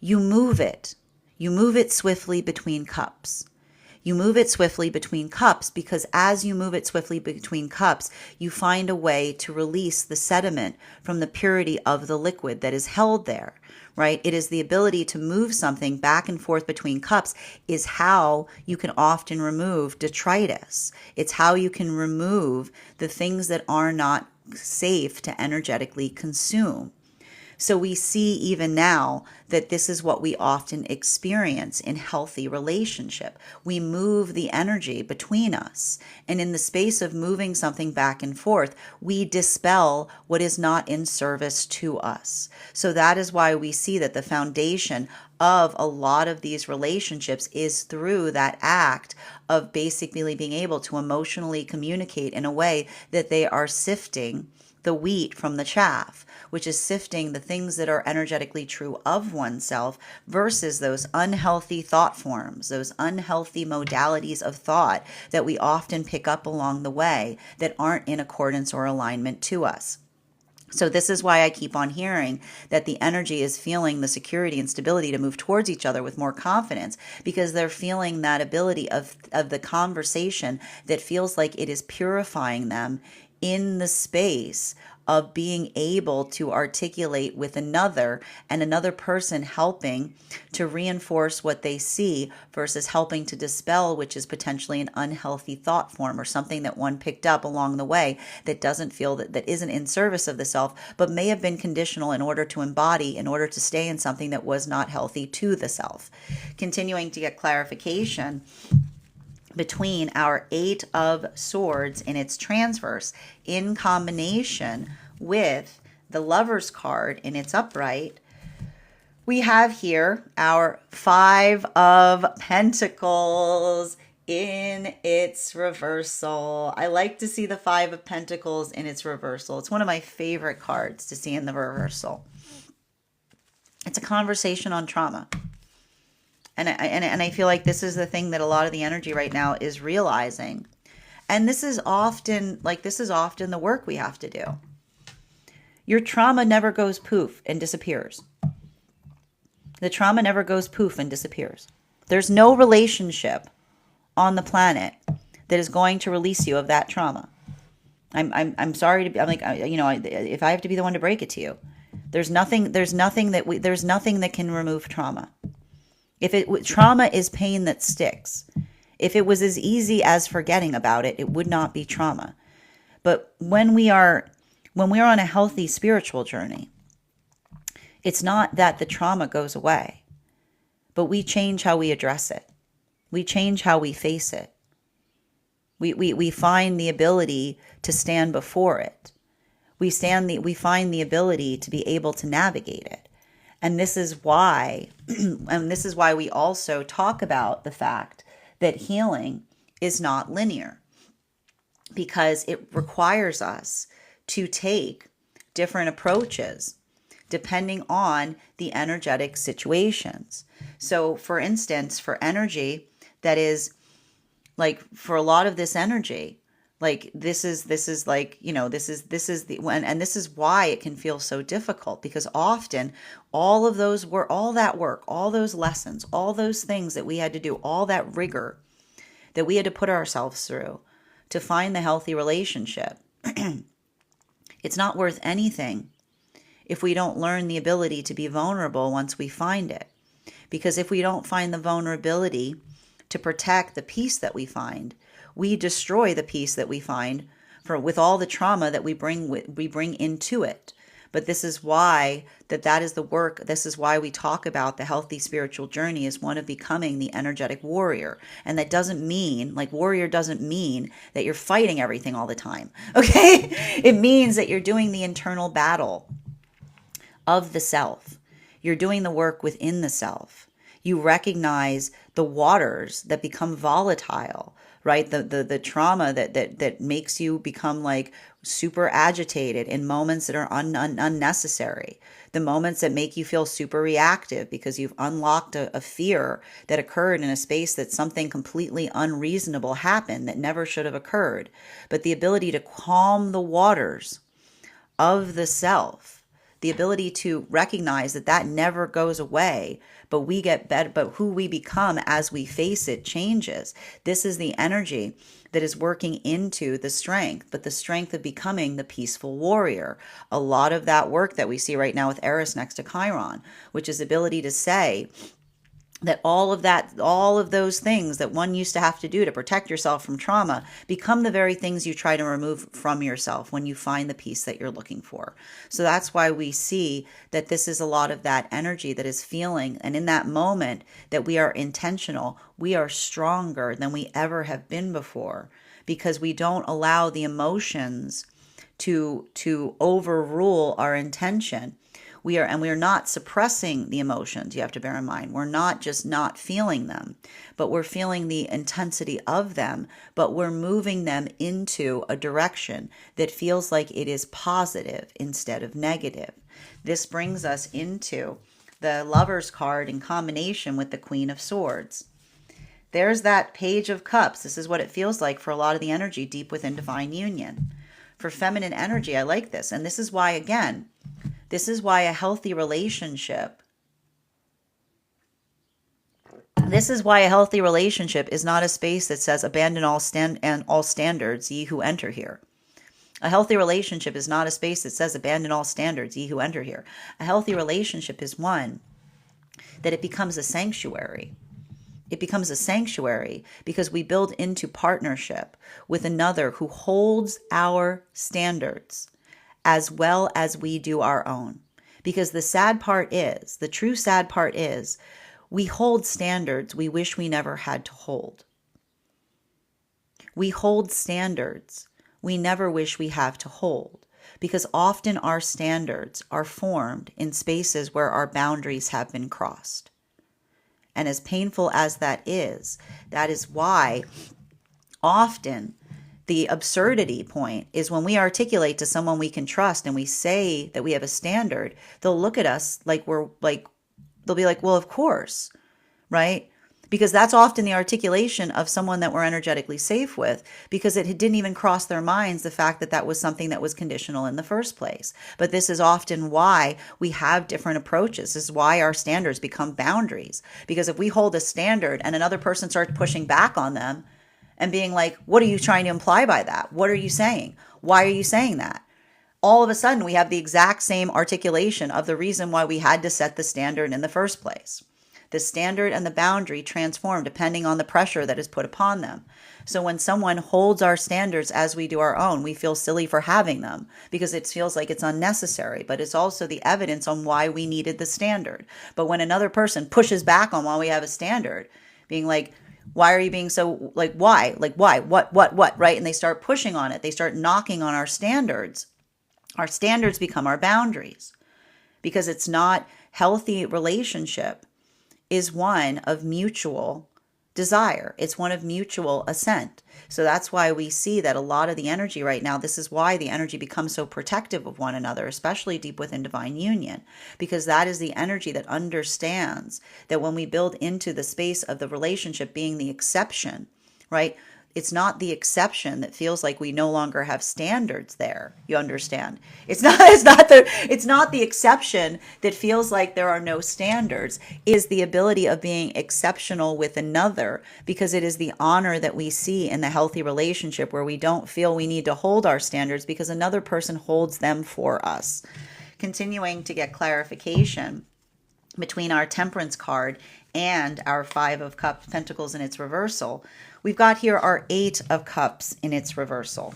You move it. You move it swiftly between cups. You move it swiftly between cups because as you move it swiftly between cups, you find a way to release the sediment from the purity of the liquid that is held there, right? It is the ability to move something back and forth between cups is how you can often remove detritus. It's how you can remove the things that are not safe to energetically consume. So we see even now that this is what we often experience in healthy relationship. We move the energy between us. And in the space of moving something back and forth, we dispel what is not in service to us. So that is why we see that the foundation of a lot of these relationships is through that act of basically being able to emotionally communicate in a way that they are sifting the wheat from the chaff, which is sifting the things that are energetically true of oneself versus those unhealthy thought forms, those unhealthy modalities of thought that we often pick up along the way that aren't in accordance or alignment to us. So this is why I keep on hearing that the energy is feeling the security and stability to move towards each other with more confidence, because they're feeling that ability of the conversation that feels like it is purifying them in the space of being able to articulate with another and another person helping to reinforce what they see versus helping to dispel, which is potentially an unhealthy thought form or something that one picked up along the way that doesn't feel that isn't in service of the self, but may have been conditional in order to embody, in order to stay in something that was not healthy to the self. Continuing to get clarification between our Eight of Swords in its transverse in combination with the Lover's card in its upright, we have here our Five of Pentacles in its reversal. I like to see the Five of Pentacles in its reversal. It's one of my favorite cards to see in the reversal. It's a conversation on trauma. And I feel like this is the thing that a lot of the energy right now is realizing. And this is often the work we have to do. Your trauma never goes poof and disappears. The trauma never goes poof and disappears. There's no relationship on the planet that is going to release you of that trauma. I'm sorry to be, I'm like, if I have to be the one to break it to you, there's nothing that can remove trauma. Trauma is pain that sticks. If it was as easy as forgetting about it, it would not be trauma. But when we are on a healthy spiritual journey, it's not that the trauma goes away, but we change how we address it. We change how we face it. We find the ability to stand before it. We find the ability to be able to navigate it. And this is why we also talk about the fact that healing is not linear, because it requires us to take different approaches depending on the energetic situations. So for instance, for energy that is like, for a lot of this energy, like this is like, this is the one, and this is why it can feel so difficult, because often all that work, all those lessons, all those things that we had to do, all that rigor that we had to put ourselves through to find the healthy relationship, it's not worth anything if we don't learn the ability to be vulnerable once we find it. Because if we don't find the vulnerability to protect the peace that we find, we destroy the peace that we find with all the trauma that we bring into it. But this is why that is the work. This is why we talk about the healthy spiritual journey as one of becoming the energetic warrior. And that doesn't mean, like, warrior doesn't mean that you're fighting everything all the time. Okay? It means that you're doing the internal battle of the self. You're doing the work within the self. You recognize the waters that become volatile, right? The trauma that makes you become like super agitated in moments that are unnecessary. The moments that make you feel super reactive because you've unlocked a fear that occurred in a space that something completely unreasonable happened that never should have occurred. But the ability to calm the waters of the self, the ability to recognize that never goes away, but we get better, but who we become as we face it changes. This is the energy that is working into the strength, but the strength of becoming the peaceful warrior. A lot of that work that we see right now with Eris next to Chiron, which is the ability to say that all of those things that one used to have to do to protect yourself from trauma become the very things you try to remove from yourself when you find the peace that you're looking for. So that's why we see that this is a lot of that energy that is feeling, and in that moment that we are intentional, we are stronger than we ever have been before, because we don't allow the emotions to overrule our intention. We are not suppressing the emotions. You have to bear in mind, we're not just not feeling them, but we're feeling the intensity of them, but we're moving them into a direction that feels like it is positive instead of negative. This brings us into the Lover's card in combination with the Queen of Swords. There's that Page of Cups. This is what it feels like for a lot of the energy deep within divine union. For feminine energy, I like this. And this is why, again, this is why a healthy relationship is not a space that says abandon all standards, ye who enter here. A healthy relationship is not a space that says abandon all standards, ye who enter here. A healthy relationship is one that it becomes a sanctuary. It becomes a sanctuary because we build into partnership with another who holds our standards as well as we do our own. Because the true sad part is, we hold standards we wish we never had to hold. We hold standards we never wish we have to hold, because often our standards are formed in spaces where our boundaries have been crossed. And as painful as that is why often the absurdity point is when we articulate to someone we can trust and we say that we have a standard, they'll look at us like they'll be like, well, of course, right? Because that's often the articulation of someone that we're energetically safe with, because it didn't even cross their minds the fact that that was something that was conditional in the first place. But this is often why we have different approaches. This is why our standards become boundaries. Because if we hold a standard and another person starts pushing back on them and being like, what are you trying to imply by that? What are you saying? Why are you saying that? All of a sudden, we have the exact same articulation of the reason why we had to set the standard in the first place. The standard and the boundary transform depending on the pressure that is put upon them. So when someone holds our standards as we do our own, we feel silly for having them because it feels like it's unnecessary, but it's also the evidence on why we needed the standard. But when another person pushes back on why we have a standard, being like, why are you being so, like, why? Like, why? What? Right? And they start pushing on it. They start knocking on our standards. Our standards become our boundaries because it's not healthy relationship is one of mutual desire. It's one of mutual assent. So that's why we see that a lot of the energy right now, this is why the energy becomes so protective of one another, especially deep within divine union, because that is the energy that understands that when we build into the space of the relationship being the exception, right? It's not the exception that feels like we no longer have standards there. You understand? It's not the exception that feels like there are no standards. It is the ability of being exceptional with another, because it is the honor that we see in the healthy relationship where we don't feel we need to hold our standards because another person holds them for us. Continuing to get clarification between our Temperance card and our Five of Cups, Pentacles in its reversal, we've got here our Eight of Cups in its reversal.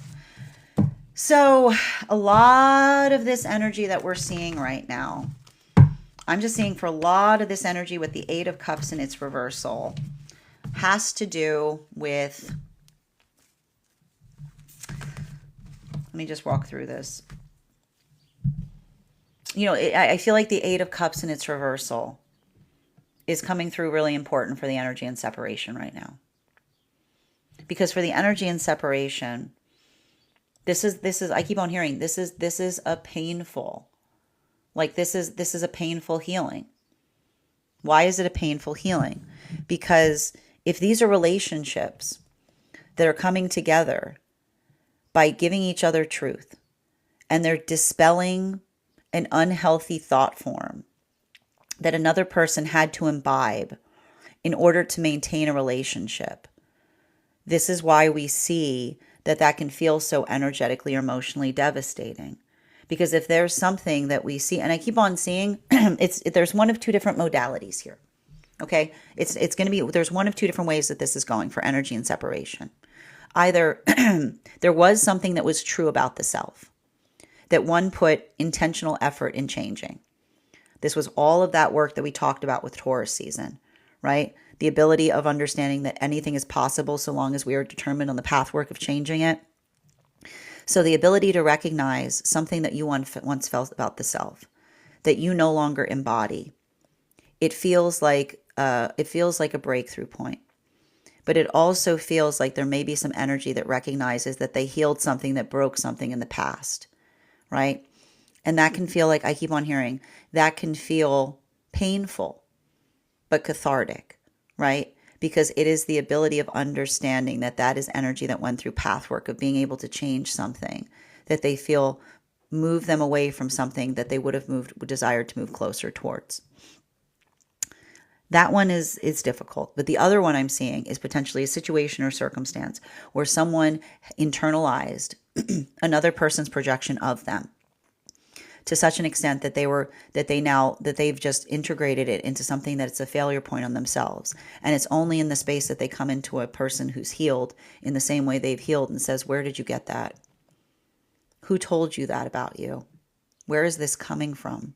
So a lot of this energy that we're seeing right now, I'm just seeing for a lot of this energy with the Eight of Cups in its reversal, has to do with, let me just walk through this. You know, I feel like the Eight of Cups in its reversal is coming through really important for the energy and separation right now. Because for the energy and separation, this is I keep on hearing this is a painful, like this is a painful healing. Why is it a painful healing? Because if these are relationships that are coming together by giving each other truth and they're dispelling an unhealthy thought form that another person had to imbibe in order to maintain a relationship, this is why we see that can feel so energetically or emotionally devastating. Because if there's something that we see, and I keep on seeing, there's one of two different modalities here. Okay, it's going to be, there's one of two different ways that this is going for energy and separation. Either there was something that was true about the self, that one put intentional effort in changing. This was all of that work that we talked about with Taurus season, right? The ability of understanding that anything is possible so long as we are determined on the pathwork of changing it. So the ability to recognize something that you once felt about the self, that you no longer embody. It feels like a breakthrough point. But it also feels like there may be some energy that recognizes that they healed something that broke something in the past, right? And that can feel like, I keep on hearing, that can feel painful, but cathartic, right? Because it is the ability of understanding that is energy that went through pathwork of being able to change something that they feel move them away from something that they would have desired to move closer towards. That one is difficult. But the other one I'm seeing is potentially a situation or circumstance where someone internalized another person's projection of them to such an extent that they've just integrated it into something that it's a failure point on themselves. And it's only in the space that they come into a person who's healed in the same way they've healed and says, where did you get that? Who told you that about you? Where is this coming from?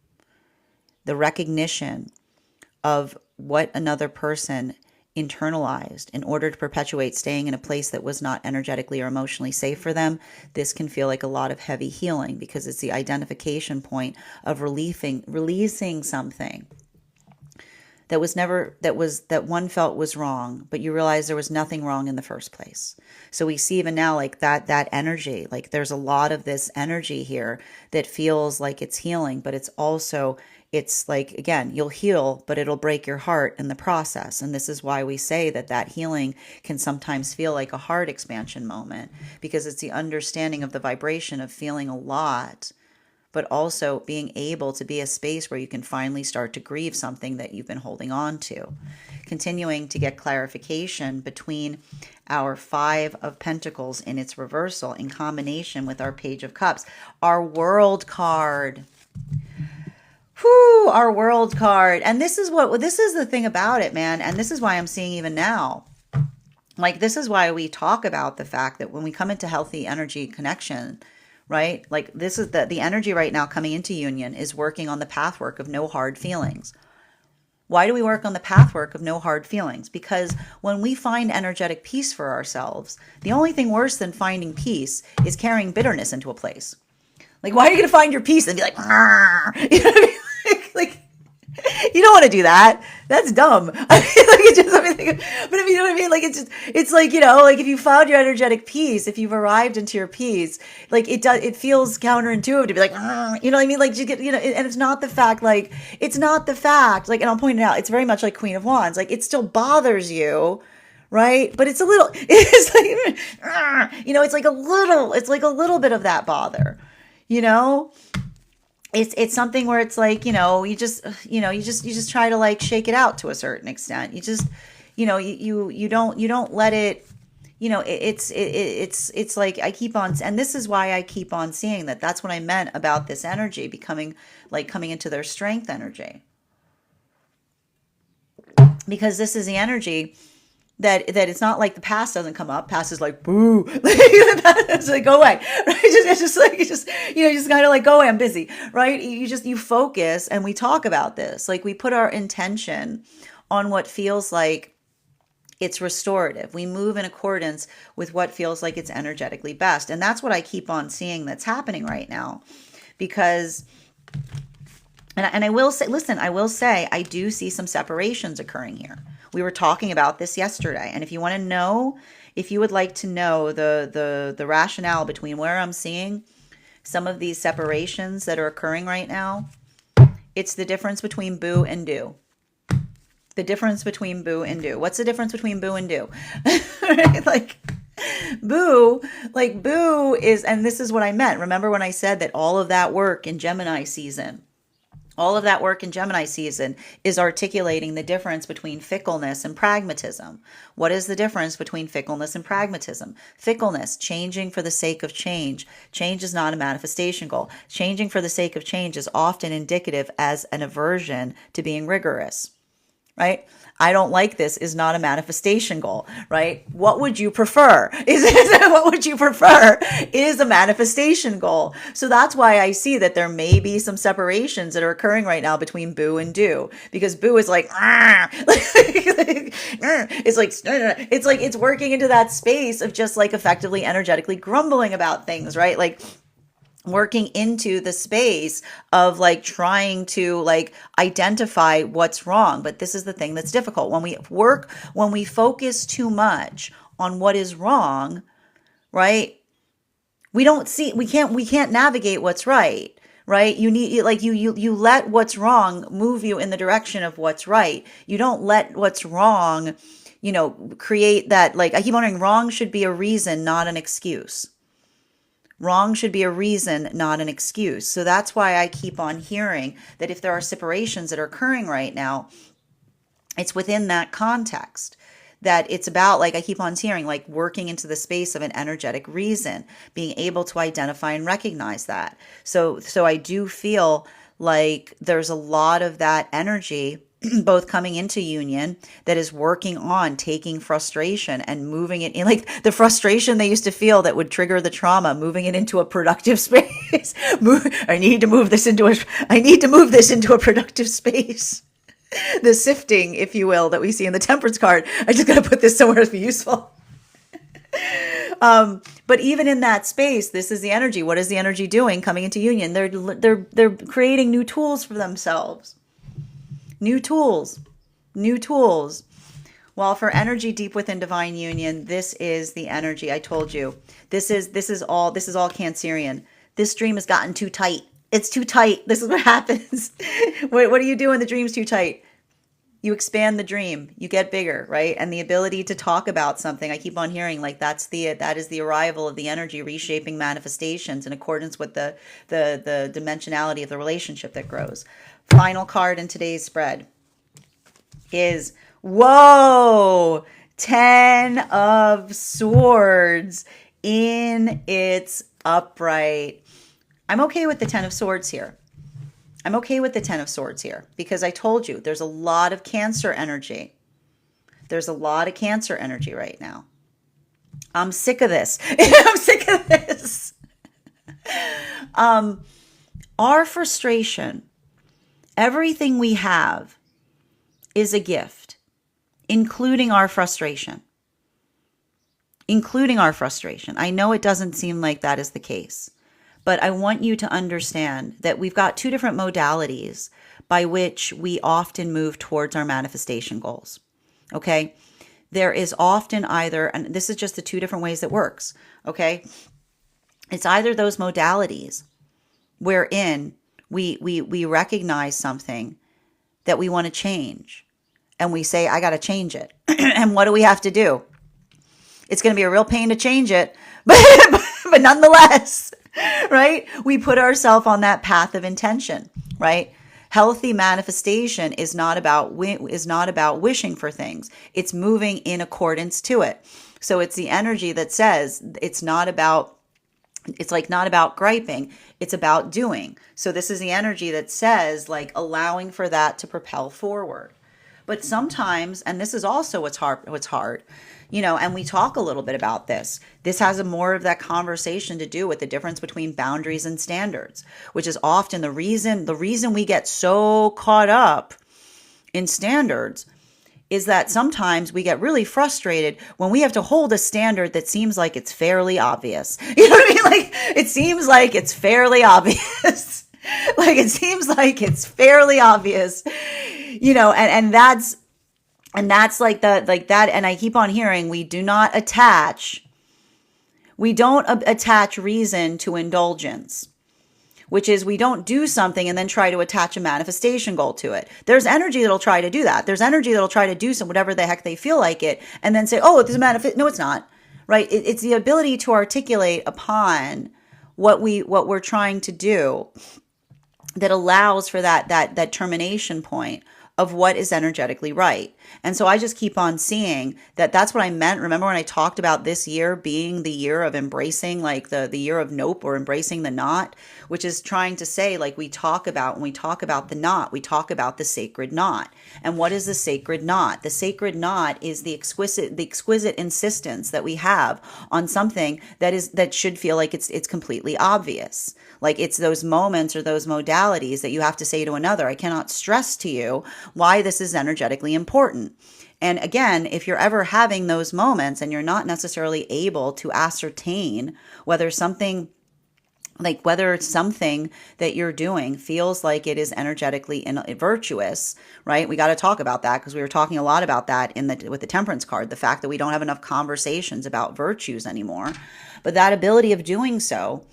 The recognition of what another person internalized in order to perpetuate staying in a place that was not energetically or emotionally safe for them, this can feel like a lot of heavy healing because it's the identification point of releasing something that one felt was wrong, but you realize there was nothing wrong in the first place. So we see even now like that energy, like there's a lot of this energy here that feels like it's healing, but it's also it's like, again, you'll heal, but it'll break your heart in the process. And this is why we say that that healing can sometimes feel like a heart expansion moment, because it's the understanding of the vibration of feeling a lot, but also being able to be a space where you can finally start to grieve something that you've been holding on to. Continuing to get clarification between our Five of Pentacles in its reversal in combination with our Page of Cups, our World card. Whew, our World card. And this is the thing about it, man. And this is why I'm seeing even now, like, this is why we talk about the fact that when we come into healthy energy connection, right? Like, this is the energy right now coming into union is working on the pathwork of no hard feelings. Why do we work on the pathwork of no hard feelings? Because when we find energetic peace for ourselves, the only thing worse than finding peace is carrying bitterness into a place. Like, why are you going to find your peace and be like, "Argh." You know what I mean? Like, you don't want to do that. That's dumb. But if you know what I mean? Like, it's like, like if you found your energetic peace, if you've arrived into your peace, like it feels counterintuitive to be like, "Argh." You know what I mean? Like, you get, and it's not the fact, like, and I'll point it out, it's very much like Queen of Wands. Like, it still bothers you, right? But it's it's like, it's like a little bit of that bother, It's something where it's like, you just try to like shake it out to a certain extent. You just, you don't let it, it's like I keep on, and this is why I keep on seeing that. That's what I meant about this energy becoming like coming into their strength energy. Because this is the energy that it's not like the past doesn't come up. Past is like, boo. It's like, go away. Right? You just kind of like, go away. I'm busy. Right? You focus, and we talk about this. Like, we put our intention on what feels like it's restorative. We move in accordance with what feels like it's energetically best. And that's what I keep on seeing that's happening right now. Because, and I will say, I do see some separations occurring here. We were talking about this yesterday. And if you want to know, if you would like to know the rationale between where I'm seeing some of these separations that are occurring right now, it's the difference between boo and do. The difference between boo and do. What's the difference between boo and do? Like, boo is, and this is what I meant. Remember when I said that all of that work in Gemini season is articulating the difference between fickleness and pragmatism. What is the difference between fickleness and pragmatism? Fickleness, changing for the sake of change. Change is not a manifestation goal. Changing for the sake of change is often indicative as an aversion to being rigorous, right? I don't like this is not a manifestation goal, right? What would you prefer? What would you prefer is a manifestation goal. So that's why I see that there may be some separations that are occurring right now between boo and do, because boo is like, it's like it's working into that space of just like effectively energetically grumbling about things, right? Like, working into the space of like trying to like identify what's wrong. But this is the thing that's difficult. When we focus too much on what is wrong, right? We can't navigate what's right, right? You need, like, you let what's wrong move you in the direction of what's right. You don't let what's wrong, create that, like, I keep wondering, wrong should be a reason, not an excuse. Wrong should be a reason, not an excuse. So that's why I keep on hearing that if there are separations that are occurring right now, it's within that context. That it's about, like, I keep on hearing, like, working into the space of an energetic reason, being able to identify and recognize that. So I do feel like there's a lot of that energy both coming into union that is working on taking frustration and moving it in, like the frustration they used to feel that would trigger the trauma, moving it into a productive space. I need to move this into a productive space. The sifting, if you will, that we see in the Temperance card. I just got to put this somewhere to be useful. But even in that space, this is the energy. What is the energy doing coming into union? They're creating new tools for themselves. New tools. While for energy deep within divine union, this is the energy I told you. This is all Cancerian. This stream has gotten too tight. It's too tight. This is what happens. What do you do when the dream's too tight? You expand the dream, you get bigger, right? And the ability to talk about something, I keep on hearing like that is the arrival of the energy reshaping manifestations in accordance with the dimensionality of the relationship that grows. Final card in today's spread is, whoa, 10 of Swords in its upright. I'm okay with the 10 of Swords here. I'm okay with the 10 of Swords here because I told you there's a lot of Cancer energy. There's a lot of Cancer energy right now. I'm sick of this. I'm sick of this. Our frustration, everything we have is a gift, including our frustration. Including our frustration. I know it doesn't seem like that is the case. But I want you to understand that we've got two different modalities by which we often move towards our manifestation goals. Okay? There is often either, and this is just the two different ways it works. Okay? It's either those modalities wherein we recognize something that we want to change and we say, I got to change it. And what do we have to do? It's going to be a real pain to change it, but nonetheless, right? We put ourselves on that path of intention, right? Healthy manifestation is not about wishing for things. It's moving in accordance to it. So it's the energy that says it's not about griping. It's about doing. So this is the energy that says like allowing for that to propel forward. But sometimes, and this is also what's hard, and we talk a little bit about this. This has more of that conversation to do with the difference between boundaries and standards, which is often the reason we get so caught up in standards is that sometimes we get really frustrated when we have to hold a standard that seems like it's fairly obvious. You know what I mean? Like it seems like it's fairly obvious. Like it seems like it's fairly obvious, and that's like that. And I keep on hearing we don't attach reason to indulgence, which is we don't do something and then try to attach a manifestation goal to it. There's energy that'll try to do that. There's energy that'll try to do some whatever the heck they feel like it and then say, oh, it's a manifest. No, it's not. Right. It's the ability to articulate upon what we're trying to do that allows for that termination point of what is energetically right. And so I just keep on seeing that that's what I meant. Remember when I talked about this year being the year of embracing, like the year of nope, or embracing the not, which is trying to say, like when we talk about the not, we talk about the sacred not. And what is the sacred not? The sacred not is the exquisite insistence that we have on something that should feel like it's completely obvious. Like it's those moments or those modalities that you have to say to another, I cannot stress to you why this is energetically important. And again, if you're ever having those moments and you're not necessarily able to ascertain whether something that you're doing feels like it is energetically virtuous, right? We got to talk about that because we were talking a lot about that with the Temperance card, the fact that we don't have enough conversations about virtues anymore. But that ability of doing so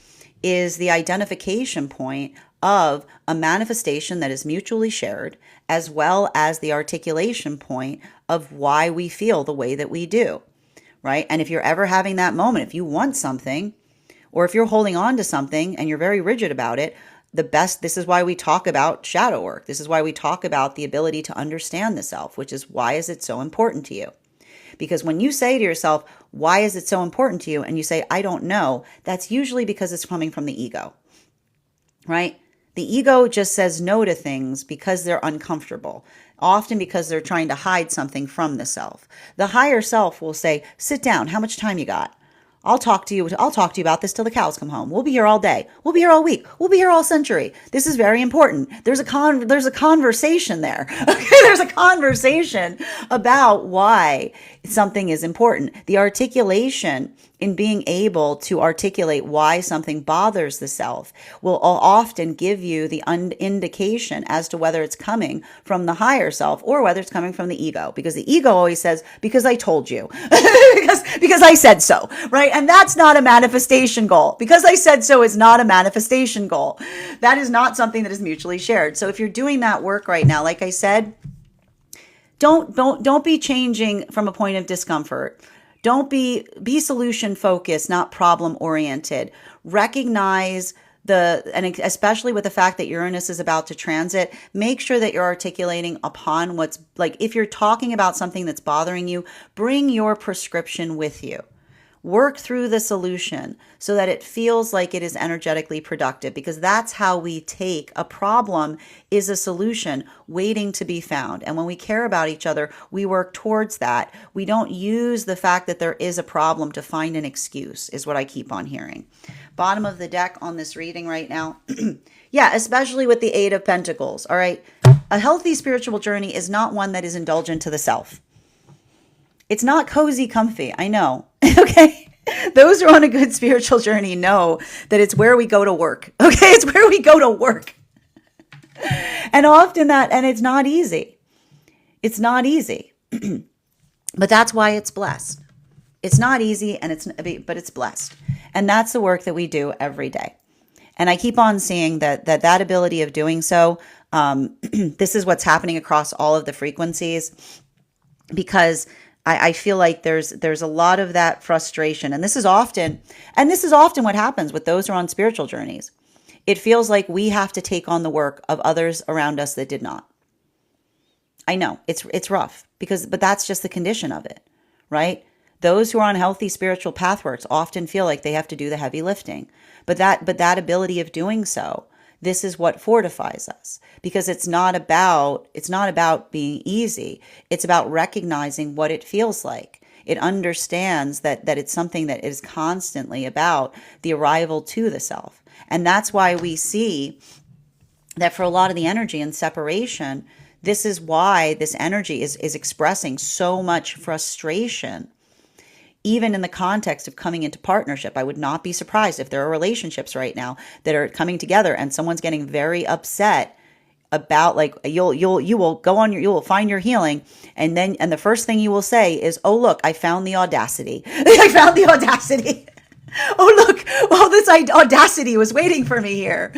is the identification point of a manifestation that is mutually shared, as well as the articulation point of why we feel the way that we do, right? And if you're ever having that moment, if you want something, or if you're holding on to something and you're very rigid about it, this is why we talk about shadow work. This is why we talk about the ability to understand the self, which is why is it so important to you? Because when you say to yourself, why is it so important to you? And you say, I don't know, that's usually because it's coming from the ego, right? The ego just says no to things because they're uncomfortable, often because they're trying to hide something from the self. The higher self will say, sit down, how much time you got? I'll talk to you about this till the cows come home. We'll be here all day. We'll be here all week. We'll be here all century. This is very important. There's a conversation there. Okay? There's a conversation about why something is important. The articulation in being able to articulate why something bothers the self will often give you the indication as to whether it's coming from the higher self or whether it's coming from the ego, because the ego always says, because I told you, because I said so, right? And that's not a manifestation goal. Because I said so is not a manifestation goal. That is not something that is mutually shared. So if you're doing that work right now, like I said, don't be changing from a point of discomfort. Don't be solution focused, not problem oriented. Recognize and especially with the fact that Uranus is about to transit, make sure that you're articulating upon what's, like, if you're talking about something that's bothering you, bring your prescription with you. Work through the solution so that it feels like it is energetically productive, because that's how we take a problem is a solution waiting to be found. And when we care about each other, we work towards that. We don't use the fact that there is a problem to find an excuse, is what I keep on hearing. Bottom of the deck on this reading right now. Yeah, especially with the Eight of Pentacles. All right. A healthy spiritual journey is not one that is indulgent to the self. It's not cozy, comfy. I know. Okay. Those who are on a good spiritual journey know that it's where we go to work. Okay. It's where we go to work. And often and it's not easy. It's not easy. But that's why it's blessed. It's not easy, but it's blessed. And that's the work that we do every day. And I keep on seeing that ability of doing so. This is what's happening across all of the frequencies, because I feel like there's a lot of that frustration. And this is often what happens with those who are on spiritual journeys. It feels like we have to take on the work of others around us that did not. I know it's rough but that's just the condition of it, right? Those who are on healthy spiritual pathworks often feel like they have to do the heavy lifting, but that ability of doing so, this is what fortifies us, because it's not about being easy. It's about recognizing what it feels like. It understands that it's something that is constantly about the arrival to the self. And that's why we see that for a lot of the energy in separation, this is why this energy is expressing so much frustration. Even in the context of coming into partnership, I would not be surprised if there are relationships right now that are coming together and someone's getting very upset about, like, you will find your healing, and the first thing you will say is, "Oh, look, I found the audacity. I found the audacity. Oh, look, this audacity was waiting for me here."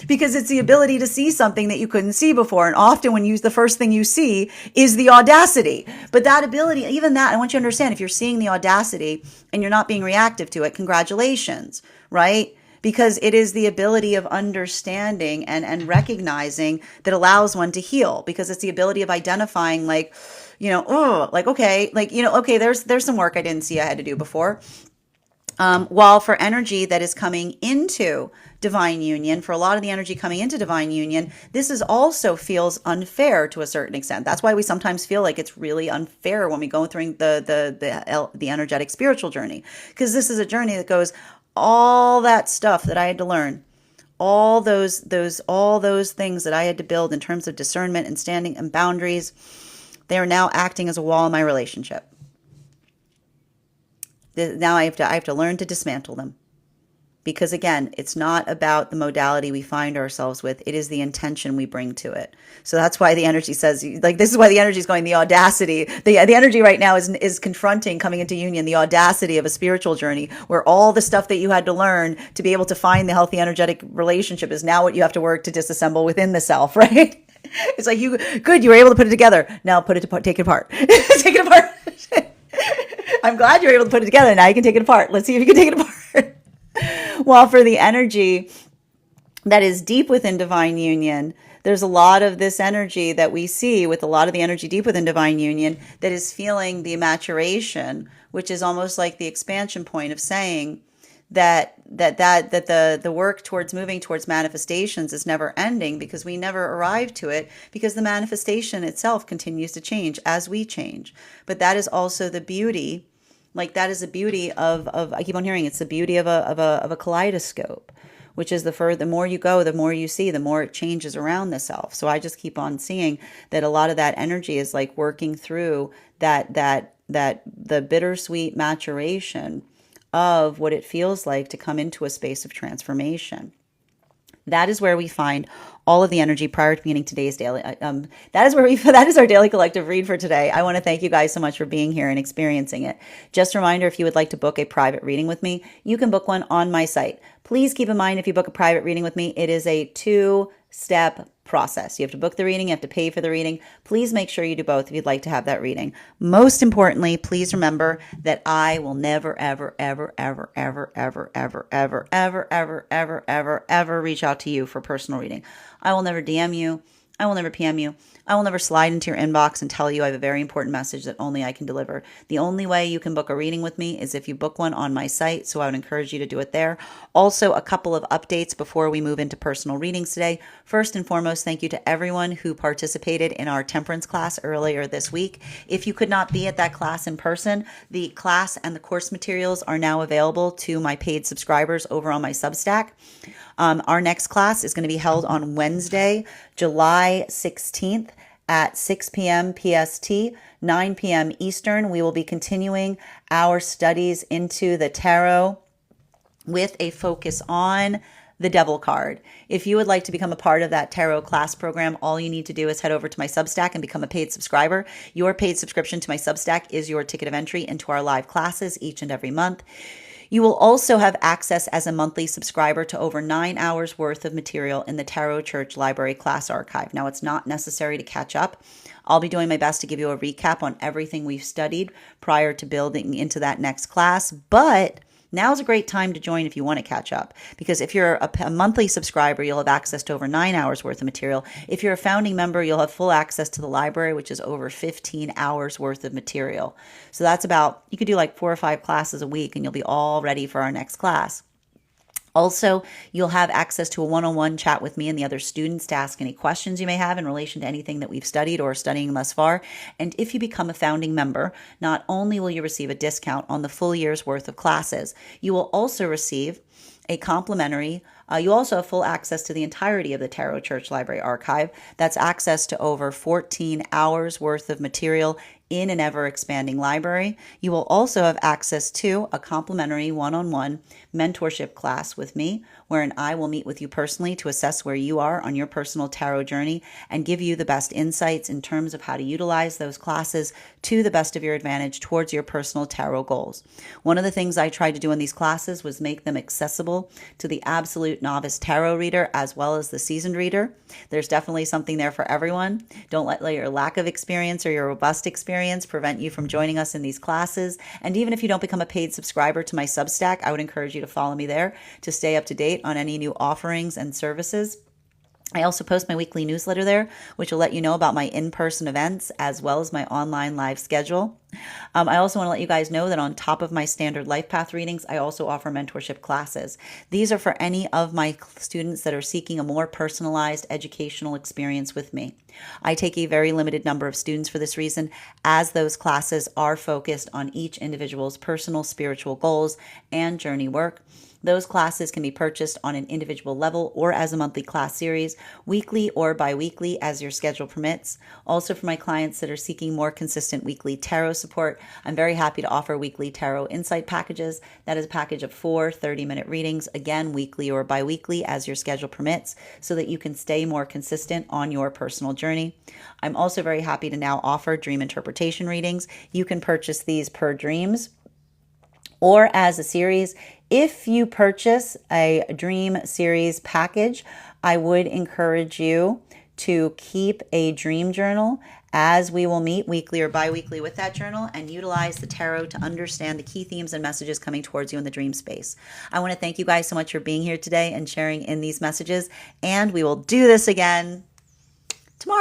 Because it's the ability to see something that you couldn't see before. And often the first thing you see is the audacity. But that ability, even that, I want you to understand, if you're seeing the audacity and you're not being reactive to it, congratulations, right? Because it is the ability of understanding and recognizing that allows one to heal. Because it's the ability of identifying, like, okay, there's some work I didn't see I had to do before. While for energy that is coming into divine union, for a lot of the energy coming into divine union, this is also feels unfair to a certain extent. That's why we sometimes feel like it's really unfair when we go through the energetic spiritual journey, because this is a journey that goes, all that stuff that I had to learn, all those things that I had to build in terms of discernment and standing and boundaries, they are now acting as a wall in my relationship. Now I have to learn to dismantle them, because again, it's not about the modality we find ourselves with. It is the intention we bring to it. So that's why the energy says, like, this is why the energy is going, the audacity. The energy right now is confronting coming into union, the audacity of a spiritual journey, where all the stuff that you had to learn to be able to find the healthy energetic relationship is now what you have to work to disassemble within the self, right? It's like, you were able to put it together. Now take it apart. Take it apart. I'm glad you're able to put it together. Now you can take it apart. Let's see if you can take it apart. While for the energy that is deep within divine union, there's a lot of this energy that we see with a lot of the energy deep within divine union that is feeling the maturation, which is almost like the expansion point of saying that the work towards moving towards manifestations is never ending, because we never arrive to it, because the manifestation itself continues to change as we change. But that is also the beauty. Like, that is the beauty of I keep on hearing, it's the beauty of a kaleidoscope, which is the more you go, the more you see, the more it changes around the self. So I just keep on seeing that a lot of that energy is like working through the bittersweet maturation of what it feels like to come into a space of transformation. That is where we find all of the energy prior to beginning today's daily. That is our daily collective read for today. I want to thank you guys so much for being here and experiencing it. Just a reminder, if you would like to book a private reading with me, you can book one on my site. Please keep in mind, if you book a private reading with me, it is a 2-step process. You have to book the reading, you have to pay for the reading. Please make sure you do both if you'd like to have that reading. Most importantly, please remember that I will never, ever, ever, ever, ever, ever, ever, ever, ever, ever, ever, ever, ever reach out to you for personal reading. I will never DM you. I will never PM you. I will never slide into your inbox and tell you I have a very important message that only I can deliver. The only way you can book a reading with me is if you book one on my site, so I would encourage you to do it there. Also, a couple of updates before we move into personal readings today. First and foremost, thank you to everyone who participated in our temperance class earlier this week. If you could not be at that class in person, the class and the course materials are now available to my paid subscribers over on my Substack. Our next class is going to be held on Wednesday, July 16th at 6 p.m. PST, 9 p.m. Eastern. We will be continuing our studies into the tarot with a focus on the Devil card. If you would like to become a part of that tarot class program, all you need to do is head over to my Substack and become a paid subscriber. Your paid subscription to my Substack is your ticket of entry into our live classes each and every month. You will also have access as a monthly subscriber to over 9 hours worth of material in the Tarot Church Library class archive. Now, it's not necessary to catch up. I'll be doing my best to give you a recap on everything we've studied prior to building into that next class, but now's a great time to join if you want to catch up, because if you're a monthly subscriber, you'll have access to over 9 hours worth of material. If you're a founding member, you'll have full access to the library, which is over 15 hours worth of material. So that's about, you could do like 4 or 5 classes a week and you'll be all ready for our next class. Also, you'll have access to a one-on-one chat with me and the other students to ask any questions you may have in relation to anything that we've studied or are studying thus far. And if you become a founding member, not only will you receive a discount on the full year's worth of classes, you will also receive a complimentary, you also have full access to the entirety of the Tarot Church Library archive. That's access to over 14 hours worth of material in an ever-expanding library. You will also have access to a complimentary one-on-one mentorship class with me, wherein I will meet with you personally to assess where you are on your personal tarot journey and give you the best insights in terms of how to utilize those classes to the best of your advantage towards your personal tarot goals. One of the things I tried to do in these classes was make them accessible to the absolute novice tarot reader as well as the seasoned reader. There's definitely something there for everyone. Don't let your lack of experience or your robust experience prevent you from joining us in these classes. And even if you don't become a paid subscriber to my Substack, I would encourage you to follow me there to stay up to date on any new offerings and services. I also post my weekly newsletter there, which will let you know about my in-person events as well as my online live schedule. I also want to let you guys know that on top of my standard life path readings, I also offer mentorship classes. These are for any of my students that are seeking a more personalized educational experience with me. I take a very limited number of students for this reason, as those classes are focused on each individual's personal spiritual goals and journey work. Those classes can be purchased on an individual level or as a monthly class series, weekly or bi-weekly as your schedule permits. Also, for my clients that are seeking more consistent weekly tarot support, I'm very happy to offer weekly tarot insight packages. That is a package of 4 30-minute readings, again, weekly or bi-weekly as your schedule permits, so that you can stay more consistent on your personal journey. I'm also very happy to now offer dream interpretation readings. You can purchase these per dreams or as a series. If you purchase a dream series package, I would encourage you to keep a dream journal, as we will meet weekly or bi-weekly with that journal and utilize the tarot to understand the key themes and messages coming towards you in the dream space. I want to thank you guys so much for being here today and sharing in these messages, and we will do this again tomorrow.